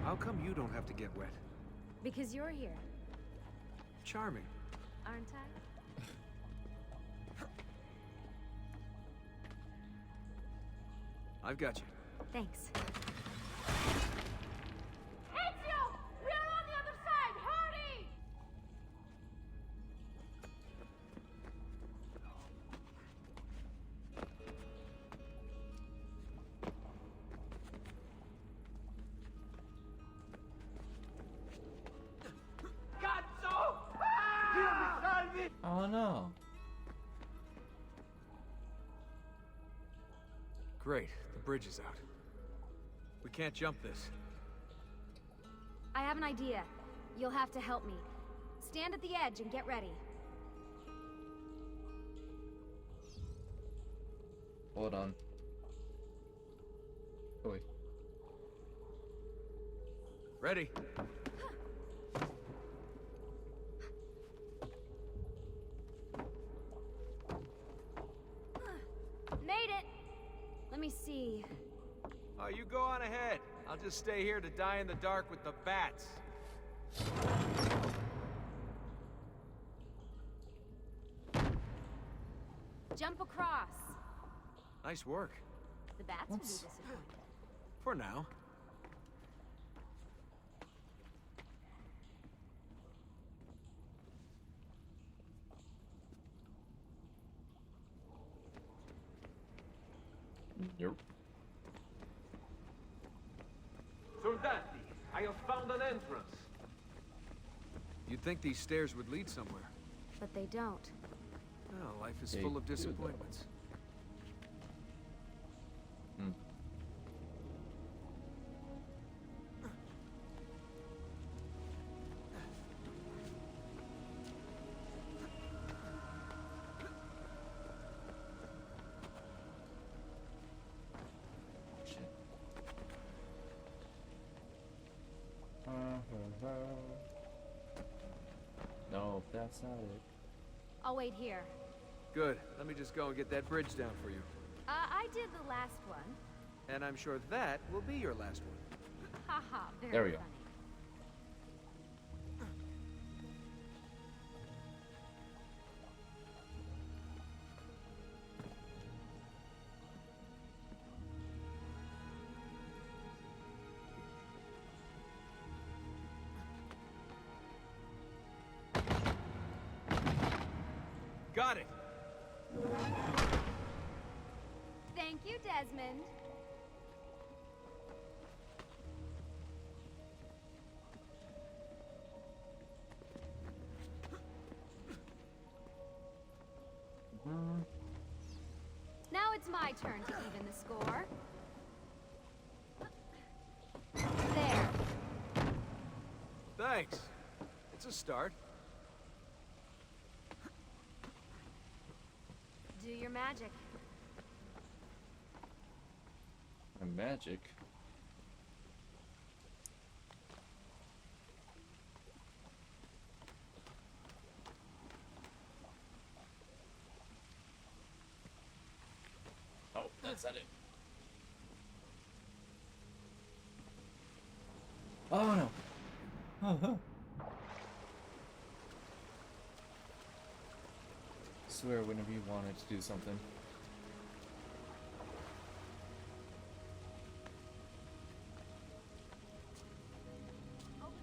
How come you don't have to get wet? Because you're here, Charming. aren't I? I've got you. Thanks. Ezio! We're on the other side! Hurry! Oh no. Great, the bridge is out. We can't jump this. I have an idea. You'll have to help me. Stand at the edge and get ready. Hold on. Oh, wait. Ready? Made it! Let me see. Oh, you go on ahead. I'll just stay here to die in the dark with the bats. Jump across. Nice work. The bats will be disappointed. For now. Nope. Soldati, I have found an entrance. You'd think these stairs would lead somewhere. But they don't. Well, life is They full of do, though. disappointments. Hmm. Shit. No, that's not it. I'll wait here. Good. Let me just go and get that bridge down for you. I did the last one. And I'm sure that will be your last one. Haha, very There we go. funny. Got it! Thank you, Desmond. Now it's my turn to even the score. There. Thanks. It's a start. Do your magic. My magic. Oh, that's not it. Oh no. Oh. Swear whenever you wanted to do something. Over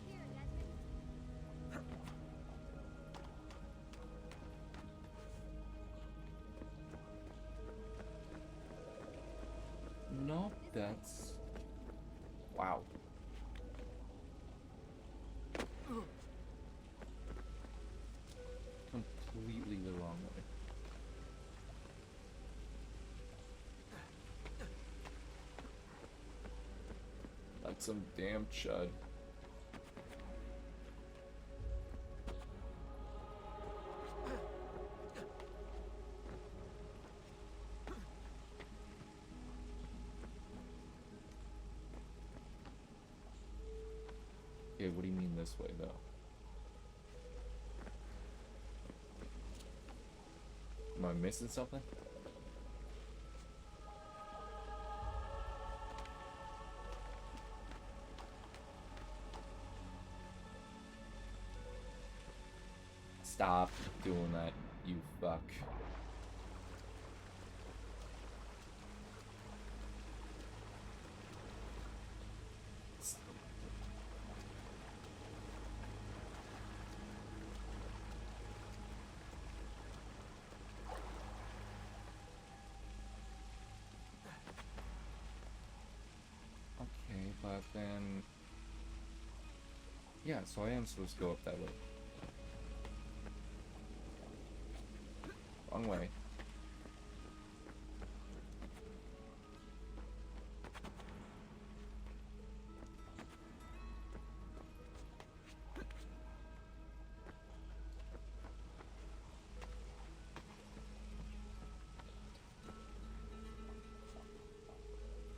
That's... wow. Completely the wrong way. That's some damn chud. Okay, what do you mean this way, though? Am I missing something? Stop doing that, you fuck. Okay, but then... yeah, so I am supposed to go up that way. Wrong way.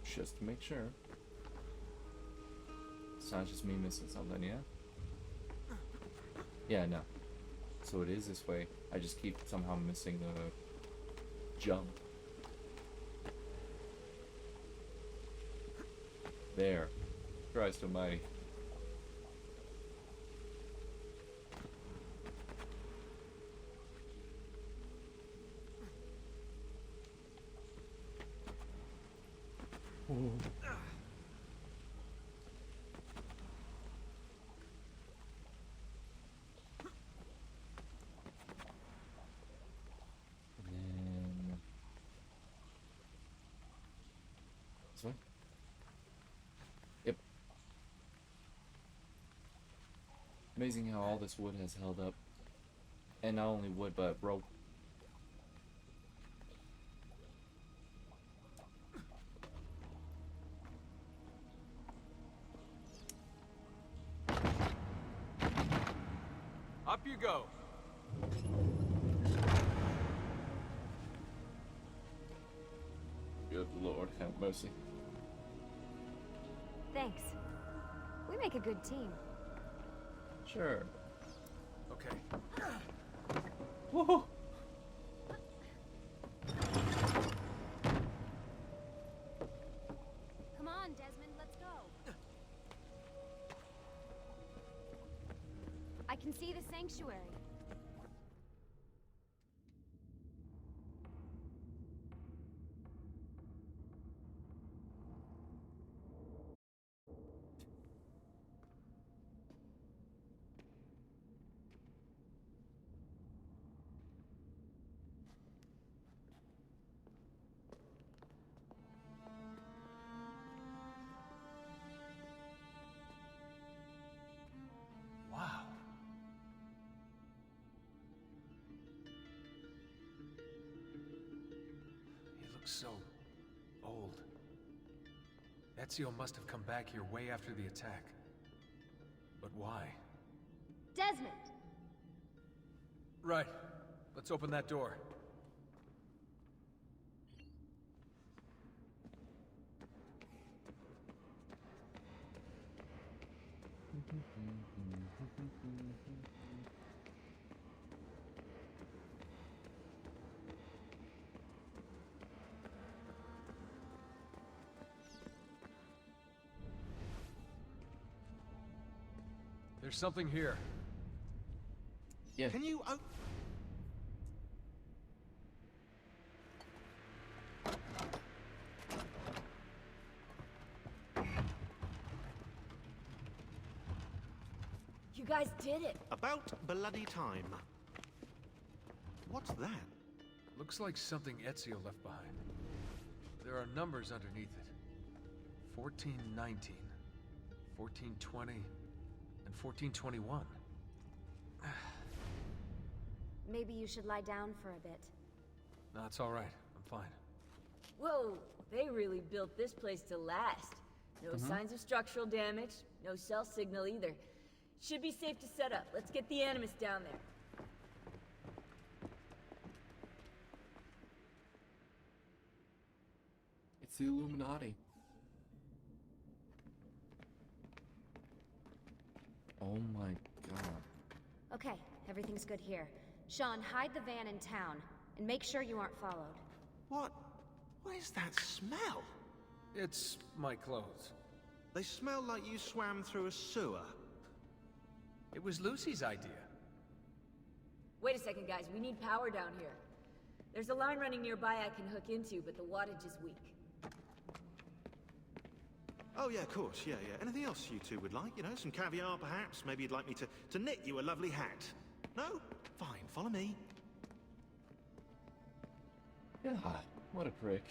Just to make sure. It's not just me missing something, yeah? Yeah, no. So it is this way. I just keep somehow missing the jump. There. Christ almighty. Ooh. This way? Yep. Amazing how all this wood has held up. And not only wood, but rope. Up you go. Good Lord, have mercy. Thanks. We make a good team. Sure. Okay. Woohoo! Come on, Desmond, let's go. I can see the sanctuary. Wow. He looks so old. Ezio must have come back here way after the attack. But why? Desmond! Right. Let's open that door. There's something here. Yeah. Can you You guys did it. About bloody time. What's that? Looks like something Ezio left behind. There are numbers underneath it. 1419, 1420, and 1421. Maybe you should lie down for a bit. No, it's all right. I'm fine. Whoa, they really built this place to last. No signs of structural damage, no cell signal either. Should be safe to set up. Let's get the Animus down there. It's the Illuminati. Oh my god. Okay, everything's good here. Sean, hide the van in town, and make sure you aren't followed. What? What is that smell? It's my clothes. They smell like you swam through a sewer. It was Lucy's idea. Wait a second, guys. We need power down here. There's a line running nearby I can hook into, but the wattage is weak. Oh, yeah, of course. Yeah. Anything else you two would like? You know, some caviar, perhaps? Maybe you'd like me to knit you a lovely hat. No? Fine, follow me. God, what a prick.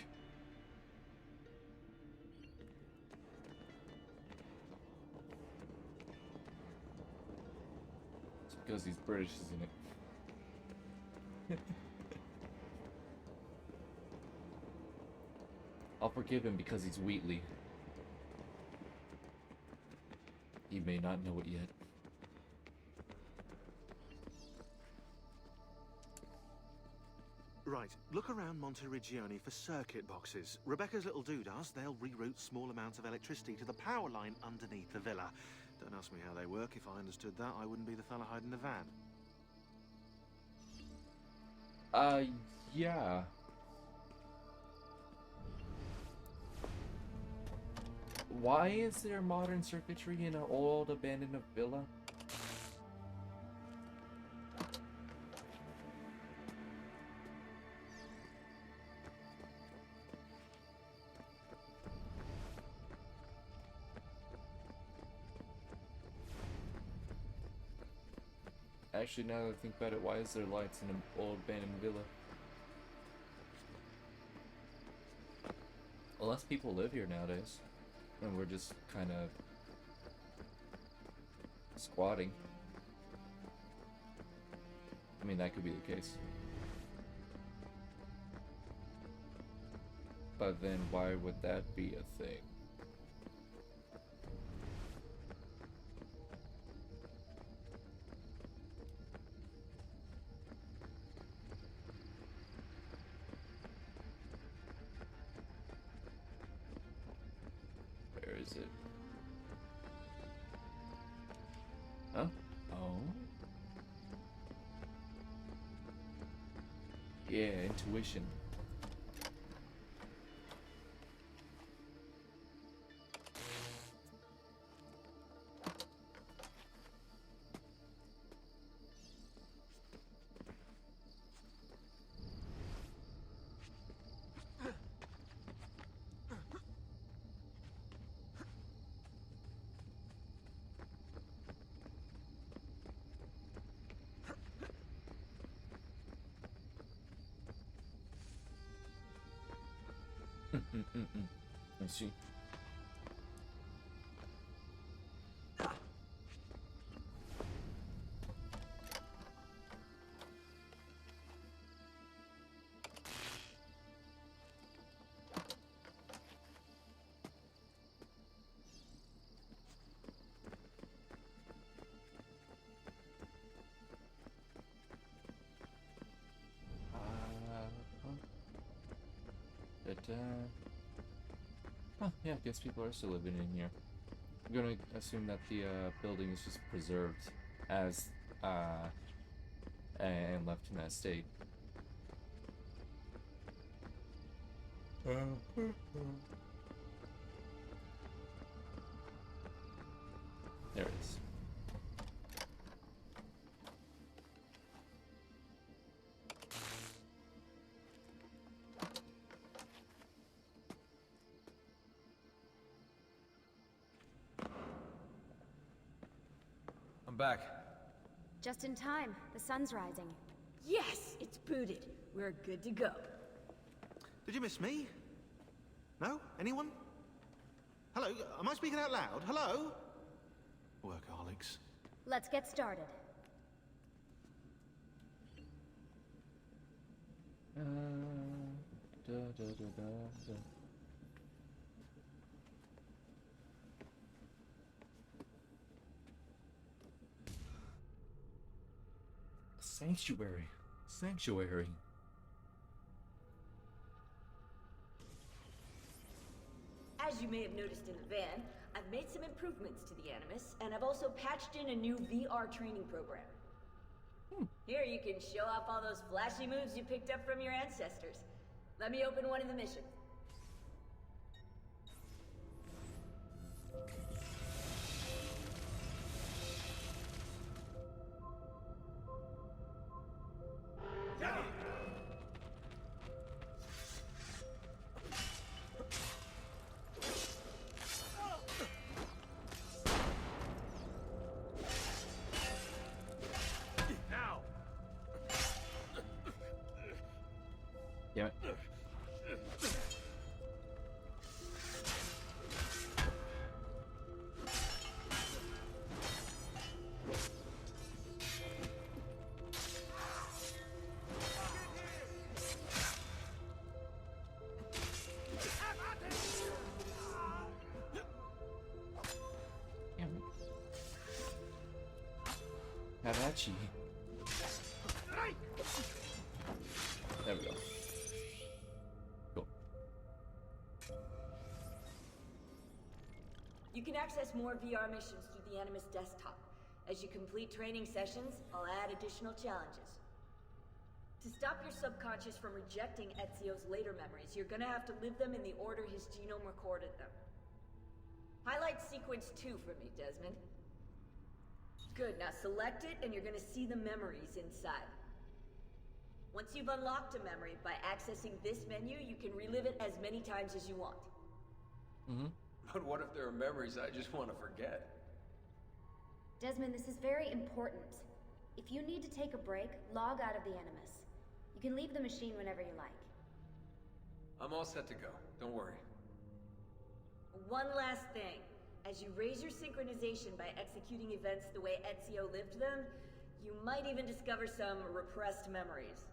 It's because he's British, isn't it? I'll forgive him because he's Wheatley. He may not know it yet. Right, look around Monteriggioni for circuit boxes. Rebecca's little doodahs, they'll reroute small amounts of electricity to the power line underneath the villa. Don't ask me how they work. If I understood that, I wouldn't be the fella hiding the van. Yeah. Why is there modern circuitry in an old abandoned villa? Actually, now that I think about it, why is there lights in an old abandoned villa? Unless people live here nowadays. And we're just kind of squatting. I mean, that could be the case. But then why would that be a thing? Where is it? Huh? Oh. Yeah, intuition. I see. Huh, yeah, I guess people are still living in here. I'm gonna assume that the building is just preserved as and left in that state. There it is. I'm back. Just in time. The sun's rising. Yes, it's booted. We're good to go. Did you miss me? No? Anyone? Hello? Am I speaking out loud? Hello? Workaholics. Let's get started. Sanctuary. Sanctuary. As you may have noticed in the van, I've made some improvements to the Animus, and I've also patched in a new VR training program. Here you can show off all those flashy moves you picked up from your ancestors. Let me open one of the missions. Damn it. Karachi. There we go. Cool. You can access more VR missions through the Animus desktop. As you complete training sessions, I'll add additional challenges. To stop your subconscious from rejecting Ezio's later memories, you're gonna have to live them in the order his genome recorded them. Highlight sequence 2 for me, Desmond. Good, now select it and you're gonna see the memories inside. Once you've unlocked a memory, by accessing this menu, you can relive it as many times as you want. But what if there are memories I just want to forget? Desmond, this is very important. If you need to take a break, log out of the Animus. You can leave the machine whenever you like. I'm all set to go. Don't worry. One last thing. As you raise your synchronization by executing events the way Ezio lived them, you might even discover some repressed memories.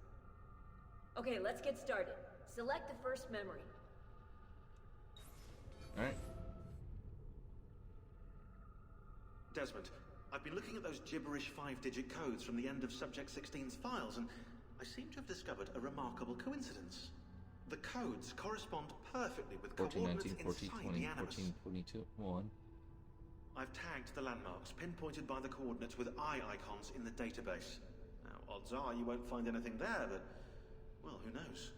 Okay, let's get started. Select the first memory. Alright. Desmond, I've been looking at those gibberish 5-digit codes from the end of Subject 16's files, and I seem to have discovered a remarkable coincidence. The codes correspond perfectly with 14, coordinates 19, 14, inside 20, the Animus. 14, 22, 1. I've tagged the landmarks, pinpointed by the coordinates with eye icons in the database. Now, odds are you won't find anything there, but, well, who knows?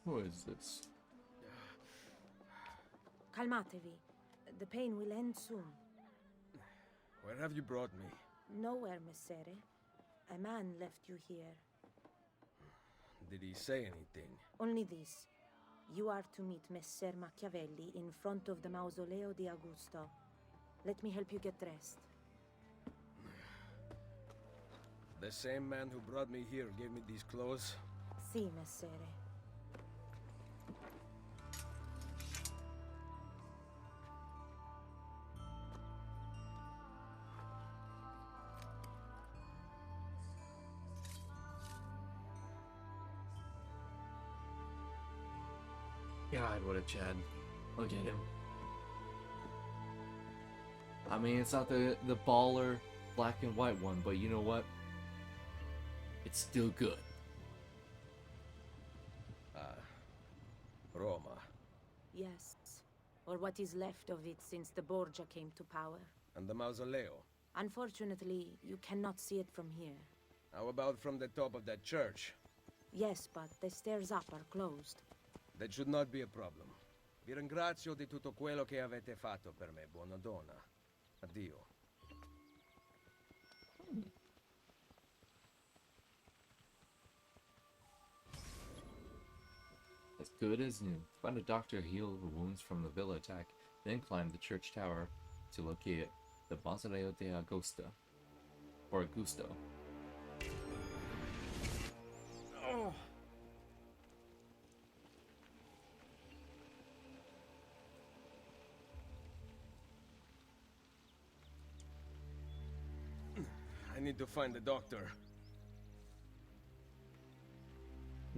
Who is this? Calmatevi. The pain will end soon. Where have you brought me? Nowhere, Messere. A man left you here. Did he say anything? Only this. You are to meet Messer Machiavelli in front of the Mausoleo di Augusto. Let me help you get dressed. The same man who brought me here gave me these clothes? Si, Messere. God, what a Chad. Look at him. I mean, it's not the baller black and white one, but you know what? It's still good. Roma. Yes. Or what is left of it since the Borgia came to power. And the Mausoleo? Unfortunately, you cannot see it from here. How about from the top of that church? Yes, but the stairs up are closed. That should not be a problem. Vi ringrazio di tutto quello che avete fatto per me, buona donna. Addio. As good as new. Find a doctor, heal the wounds from the villa attack, then climb the church tower to locate the Mausoleo de Augusta, or Augusto. Oh. I need to find the doctor.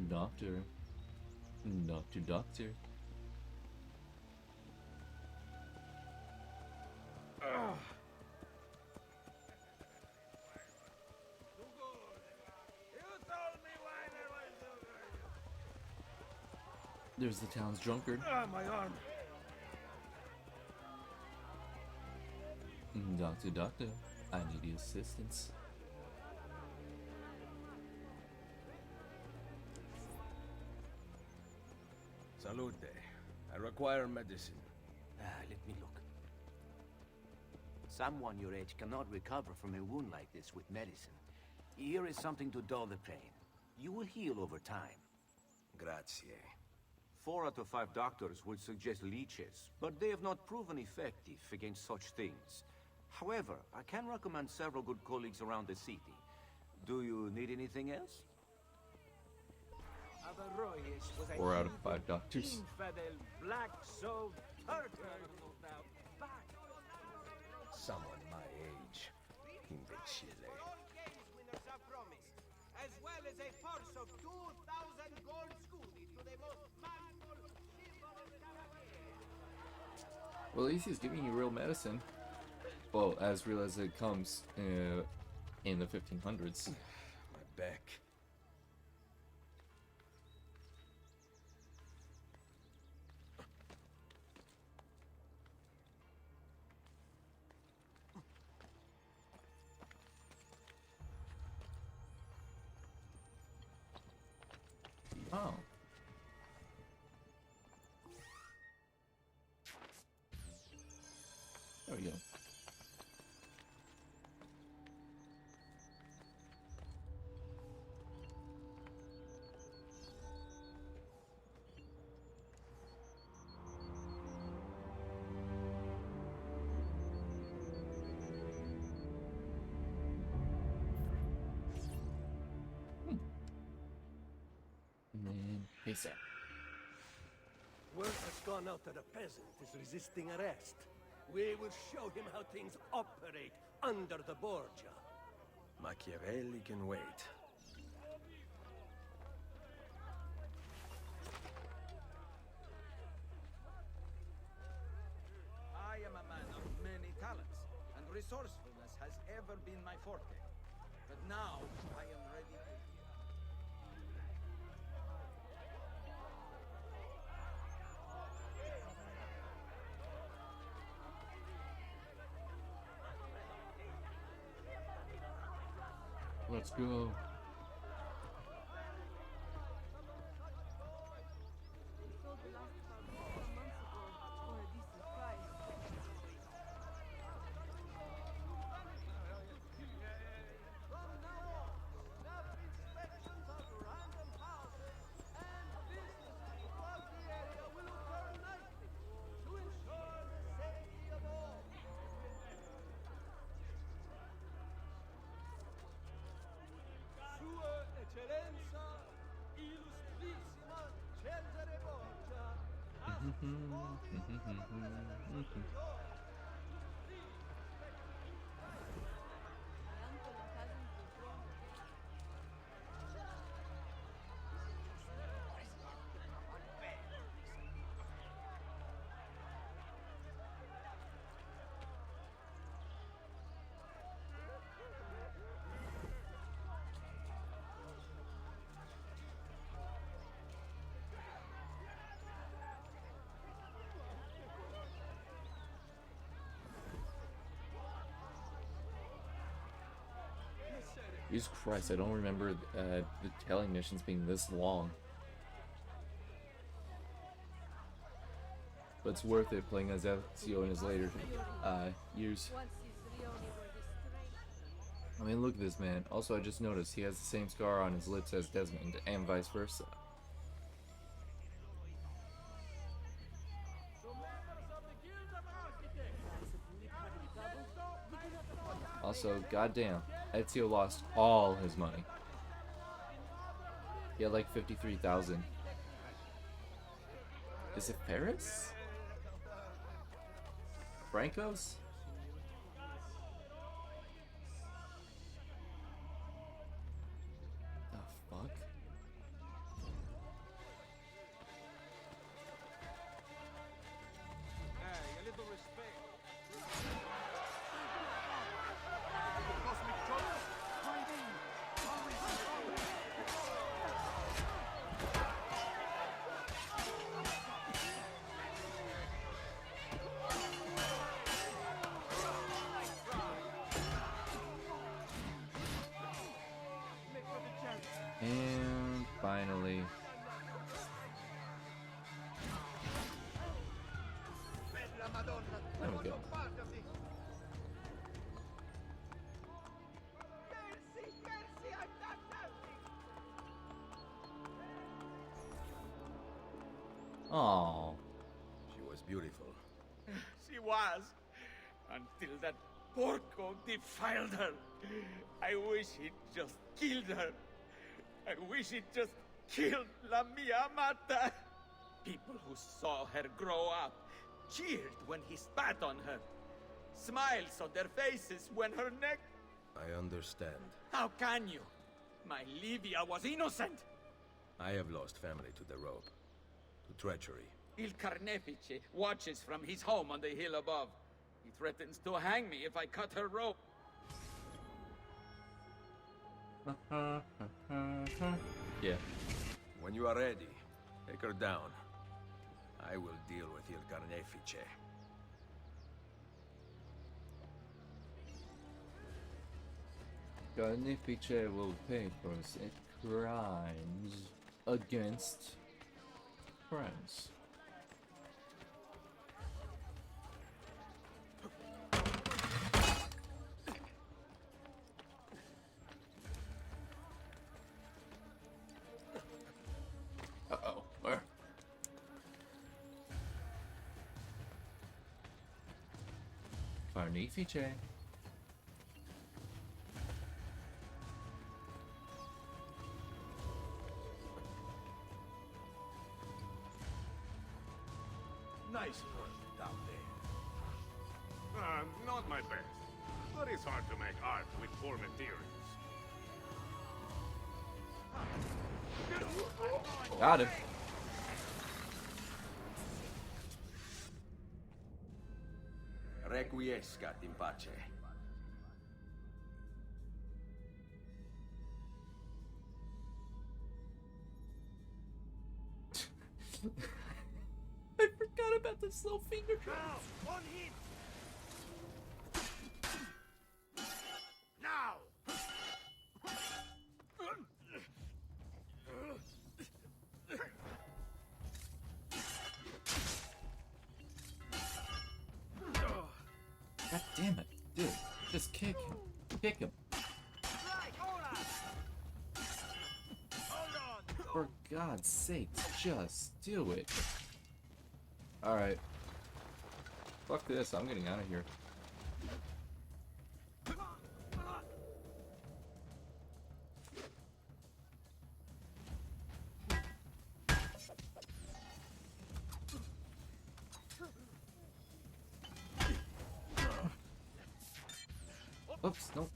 Doctor. Doctor. There's the town's drunkard. Ah, my arm. Doctor, I need your assistance. Salute. I require medicine. Let me look. Someone your age cannot recover from a wound like this with medicine. Here is something to dull the pain. You will heal over time. Grazie. 4 out of 5 doctors would suggest leeches, but they have not proven effective against such things. However, I can recommend several good colleagues around the city. Do you need anything else? 4 out of 5 doctors. Someone my age. Imbecile. As well as a purse of 2,000 gold scudi to the most mindful Well, at least he's giving you real medicine. Well, as real as it comes in the 1500s. My back. Oh. There we go. And then peace out. Word has gone out that a peasant is resisting arrest. We will show him how things operate under the Borgia. Machiavelli can wait. I am a man of many talents, and resourcefulness has ever been my forte. But now, I am ready to heal. Let's go. Jesus Christ, I don't remember the telling missions being this long. But it's worth it playing as Ezio in his later years. I mean, look at this man. Also, I just noticed he has the same scar on his lips as Desmond, and vice versa. Also, goddamn, Ezio lost all his money. He had like 53,000. Is it Ferris? Franco's? The fuck? Hey, a little respect. And finally. There we go. Oh. She was beautiful. She was, until that porco defiled her. I wish he'd just killed her. I wish he'd just killed La Mia Amata. People who saw her grow up cheered when he spat on her. Smiles on their faces when her neck... I understand. How can you? My Livia was innocent. I have lost family to the rope. To treachery. Il Carnefice watches from his home on the hill above. He threatens to hang me if I cut her rope. Yeah. When you are ready, take her down. I will deal with Il Carnefice. Carnefice will pay for his crimes against friends. Uh-oh. Where? Carnefice. Nice work down there. Not my best. But it's hard to make art with poor materials. Got him. Requiescat in pace. I forgot about the slow finger drop. Now, on him! Now! God damn it, dude. Just kick him. Kick him. For God's sake, just do it. Alright. Fuck this, I'm getting out of here. Oops, nope.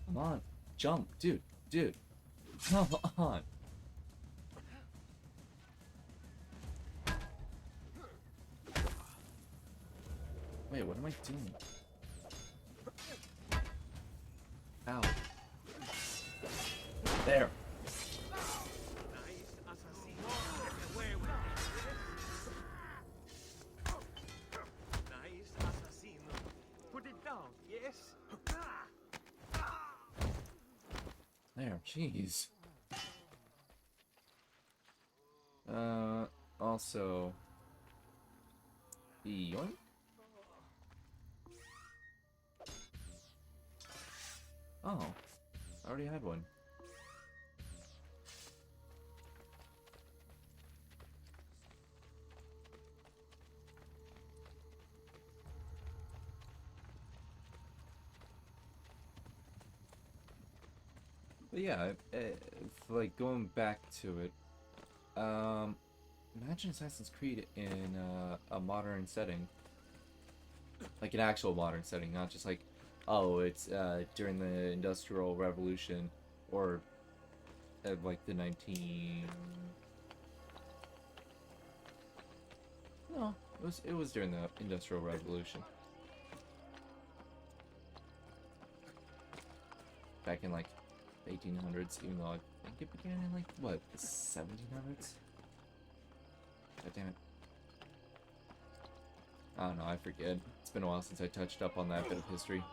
Come on. Jump, dude. Dude. Come on. Wait, what am I doing? Ow. There. Nice assassin. Put it down, yes? There, jeez. Also... Yoink? Oh, I already had one. But yeah, like going back to it, imagine Assassin's Creed in a modern setting, like an actual modern setting, not just like, oh, it's during the Industrial Revolution or like the 19. No, it was during the Industrial Revolution. Back in like 1800s, even though I think it began in like what, the 1700s? God damn it. I don't know, I forget. It's been a while since I touched up on that bit of history.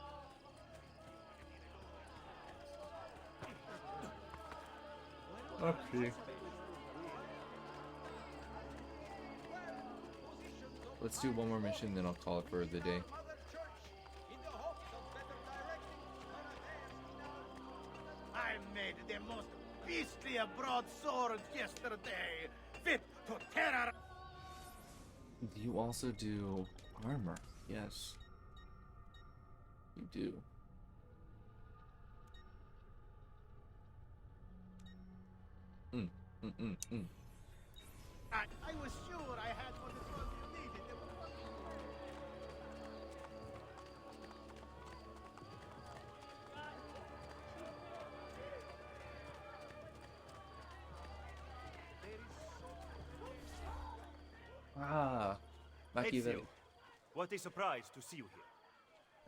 Okay. Let's do one more mission, then I'll call it for the day. I made the most beastly of broadswords yesterday, fit to terror. You also do armor, yes. You do. I was sure I had what it was you needed. Ah, Machiavelli. Ezio, what a surprise to see you here.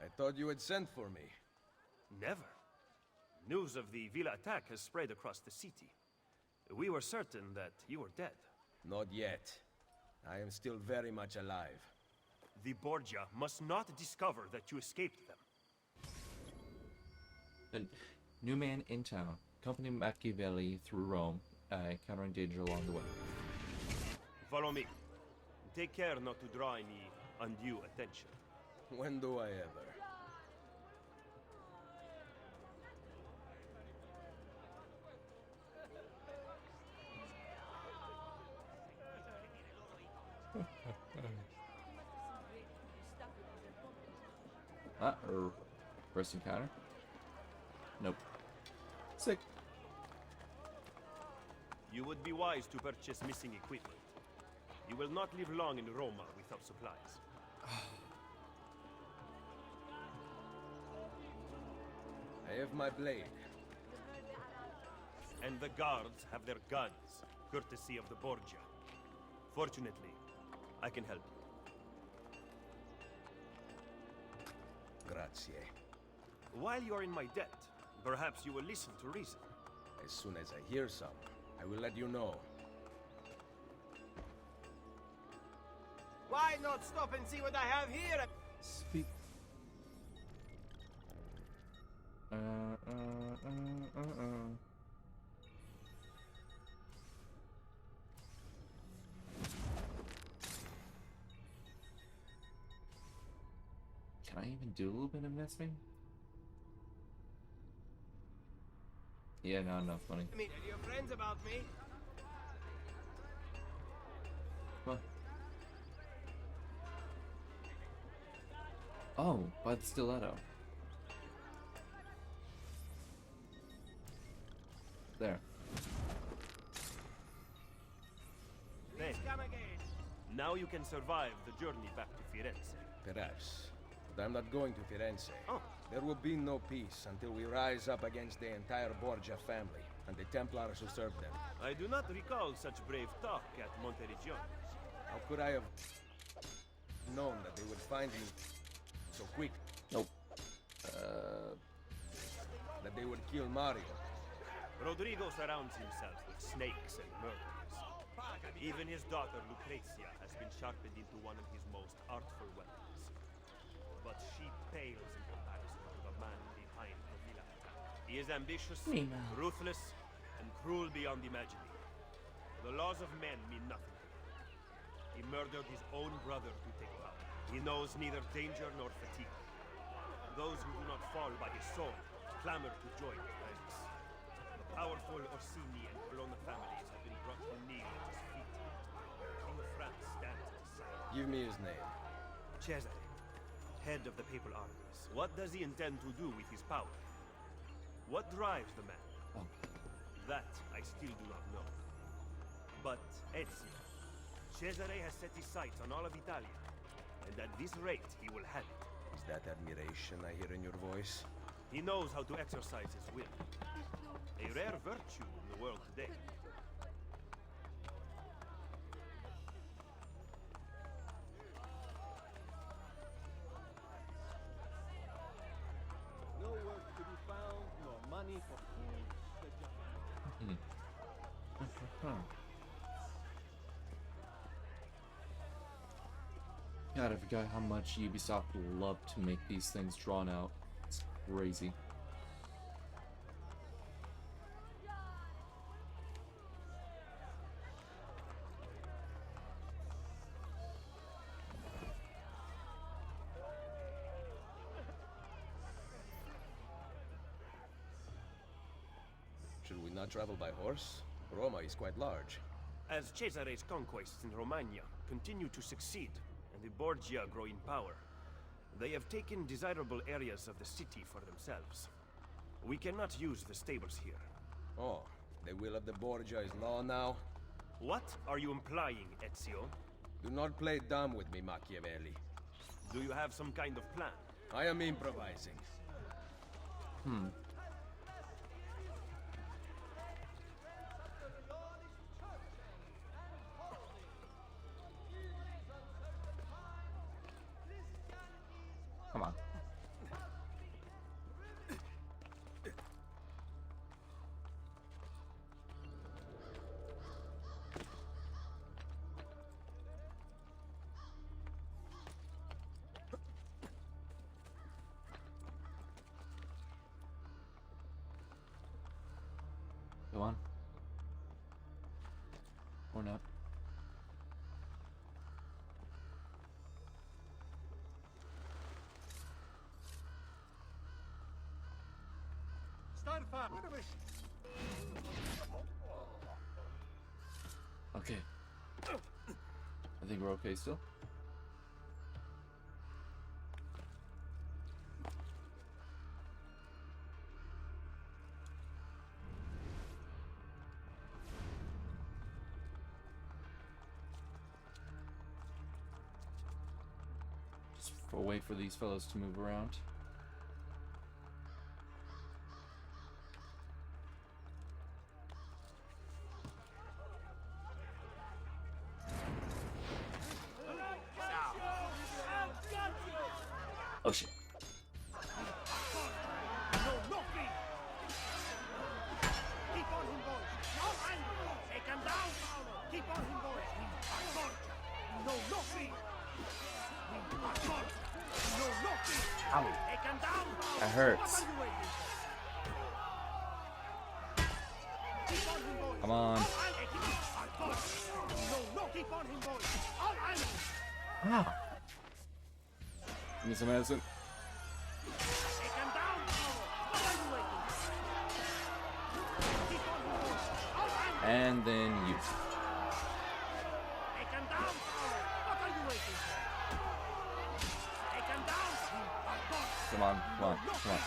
I thought you had sent for me. Never. News of the Villa attack has spread across the city. We were certain that you were dead. Not yet. I am still very much alive. The Borgia must not discover that you escaped them. A new man in town. Accompany Machiavelli through Rome, encountering danger along the way. Follow me. Take care not to draw any undue attention. When do I ever? First encounter? Nope. Sick. You would be wise to purchase missing equipment. You will not live long in Roma without supplies. I have my blade. And the guards have their guns, courtesy of the Borgia. Fortunately, I can help you. Grazie. While you are in my debt, perhaps you will listen to reason. As soon as I hear some, I will let you know. Why not stop and see what I have here? Speak. Can I even do a little bit of investing? Yeah, not enough money. I mean, are your friends about me? What? Oh, by the stiletto. There. Then, now you can survive the journey back to Firenze. Perhaps. But I'm not going to Firenze. Oh. There will be no peace until we rise up against the entire Borgia family and the Templars who serve them. I do not recall such brave talk at Monteriggioni. How could I have known that they would find me so quick? Nope. That they would kill Mario. Rodrigo surrounds himself with snakes and murderers. Even his daughter Lucrezia has been sharpened into one of his most artful weapons. But she pales in comparison to the man behind the Villa attack. He is ambitious, ruthless, and cruel beyond imagining. The laws of men mean nothing to him. He murdered his own brother to take power. He knows neither danger nor fatigue. Those who do not fall by his sword clamor to join his ranks. The powerful Orsini and Colonna families have been brought to kneel at his feet. King of France stands at his side. Give me his name. Cesare, head of the papal armies. What does he intend to do with his power? What drives the man? That I still do not know. But Ezio, Cesare has set his sights on all of Italia, and at this rate he will have it. Is that admiration I hear in your voice? He knows how to exercise his will. A rare virtue in the world today. No work to be found, nor money for food. God, I forgot how much Ubisoft loved to make these things drawn out. It's crazy. Should we not travel by horse? Roma is quite large. As Cesare's conquests in Romagna continue to succeed, and the Borgia grow in power, they have taken desirable areas of the city for themselves. We cannot use the stables here. Oh, the will of the Borgia is law now? What are you implying, Ezio? Do not play dumb with me, Machiavelli. Do you have some kind of plan? I am improvising. Come on. Go on. Or not. Okay. I think we're okay still. Just wait for these fellows to move around. Oh shit. No, nothing! Keep on him, boys! No anger! Take him down, Paolo! Keep on him, boys! No, nothing! No, nothing! Ow. Take him down, Paolo! That hurts. What are you waiting for? Keep on him, boys! Come on. No, keep on him, boys! All angles! Ah. Give me some medicine. Take him down, Paolo! What are you waiting for? Keep on him, boys! All angles! And then you. Take him down, Paolo! What are you waiting for? Take him down! Come on, come on, come on.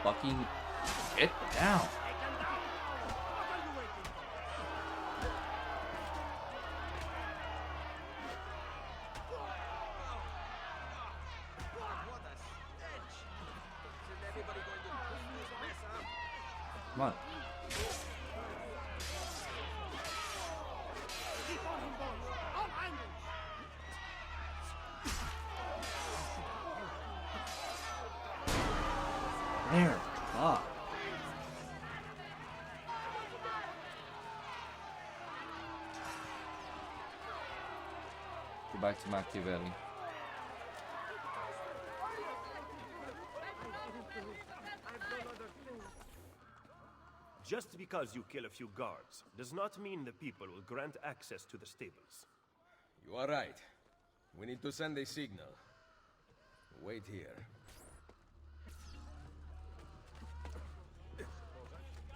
Fucking get down. Take him down, Paolo! What are you waiting for? Come on. Keep on him, boys! All angles! There. Fuck. Go back to Machiavelli. Just because you kill a few guards does not mean the people will grant access to the stables. You are right. We need to send a signal. Wait here.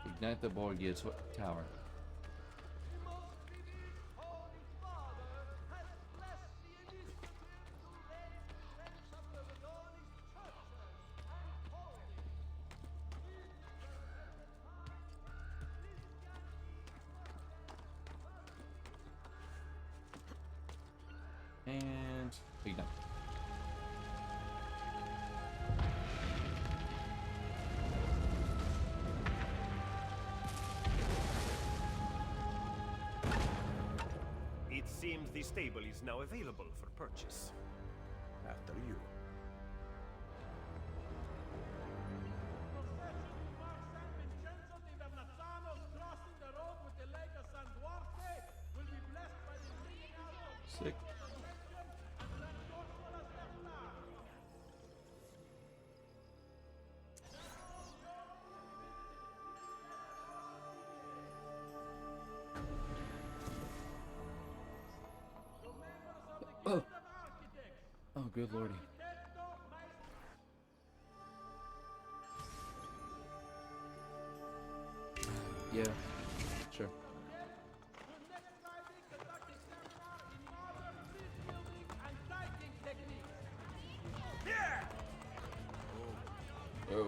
Ignite the Borgia tower. And be done. It seems the stable is now available for purchase. After you. Sick. Oh. Oh, good lordy. Yeah, sure. Oh.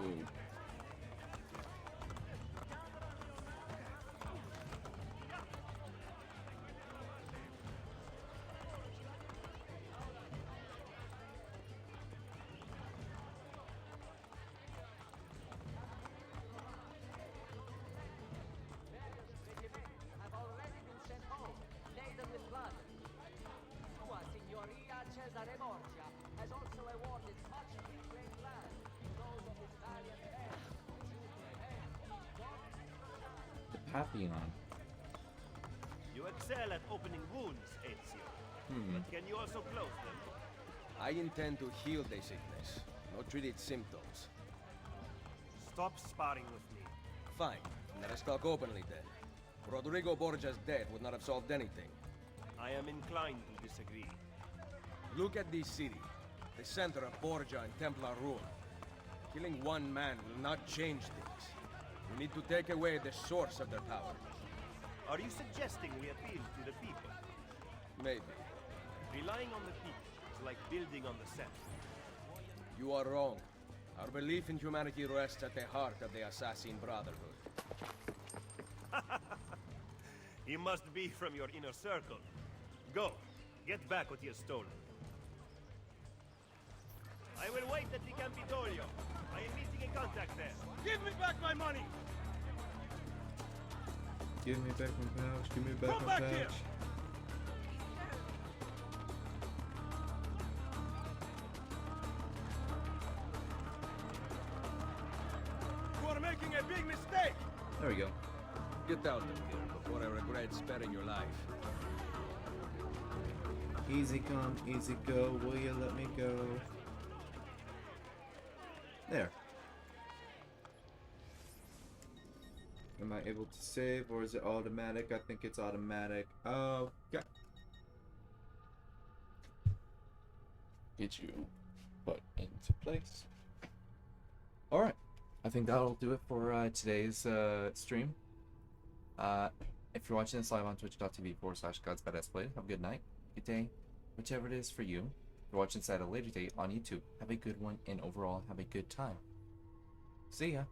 Papillon. You excel at opening wounds, Ezio. But can you also close them? I intend to heal the sickness, not treat its symptoms. Stop sparring with me. Fine. Let us talk openly then. Rodrigo Borgia's death would not have solved anything. I am inclined to disagree. Look at this city, the center of Borgia and Templar rule. Killing one man will not change things. We need to take away the source of their power. Are you suggesting we appeal to the people? Maybe. Relying on the people is like building on the sand. You are wrong. Our belief in humanity rests at the heart of the Assassin Brotherhood. He must be from your inner circle. Go, get back what he has stolen. I will wait at the Campidoglio. I am meeting a contact there. Give me back my money! Give me back my pouch. Give me back Come my back here! pouch. You are making a big mistake! There we go. Get out of here before I regret sparing your life. Easy come, easy go. Will you let me go? There. Am I able to save, or is it automatic? I think it's automatic. Okay. Get you put into place. Alright. I think that'll do it for today's stream. If you're watching this live on twitch.tv/godsbadesplay, have a good night, good day, whichever it is for you. If you're watching this at a later date on YouTube, have a good one, and overall, have a good time. See ya.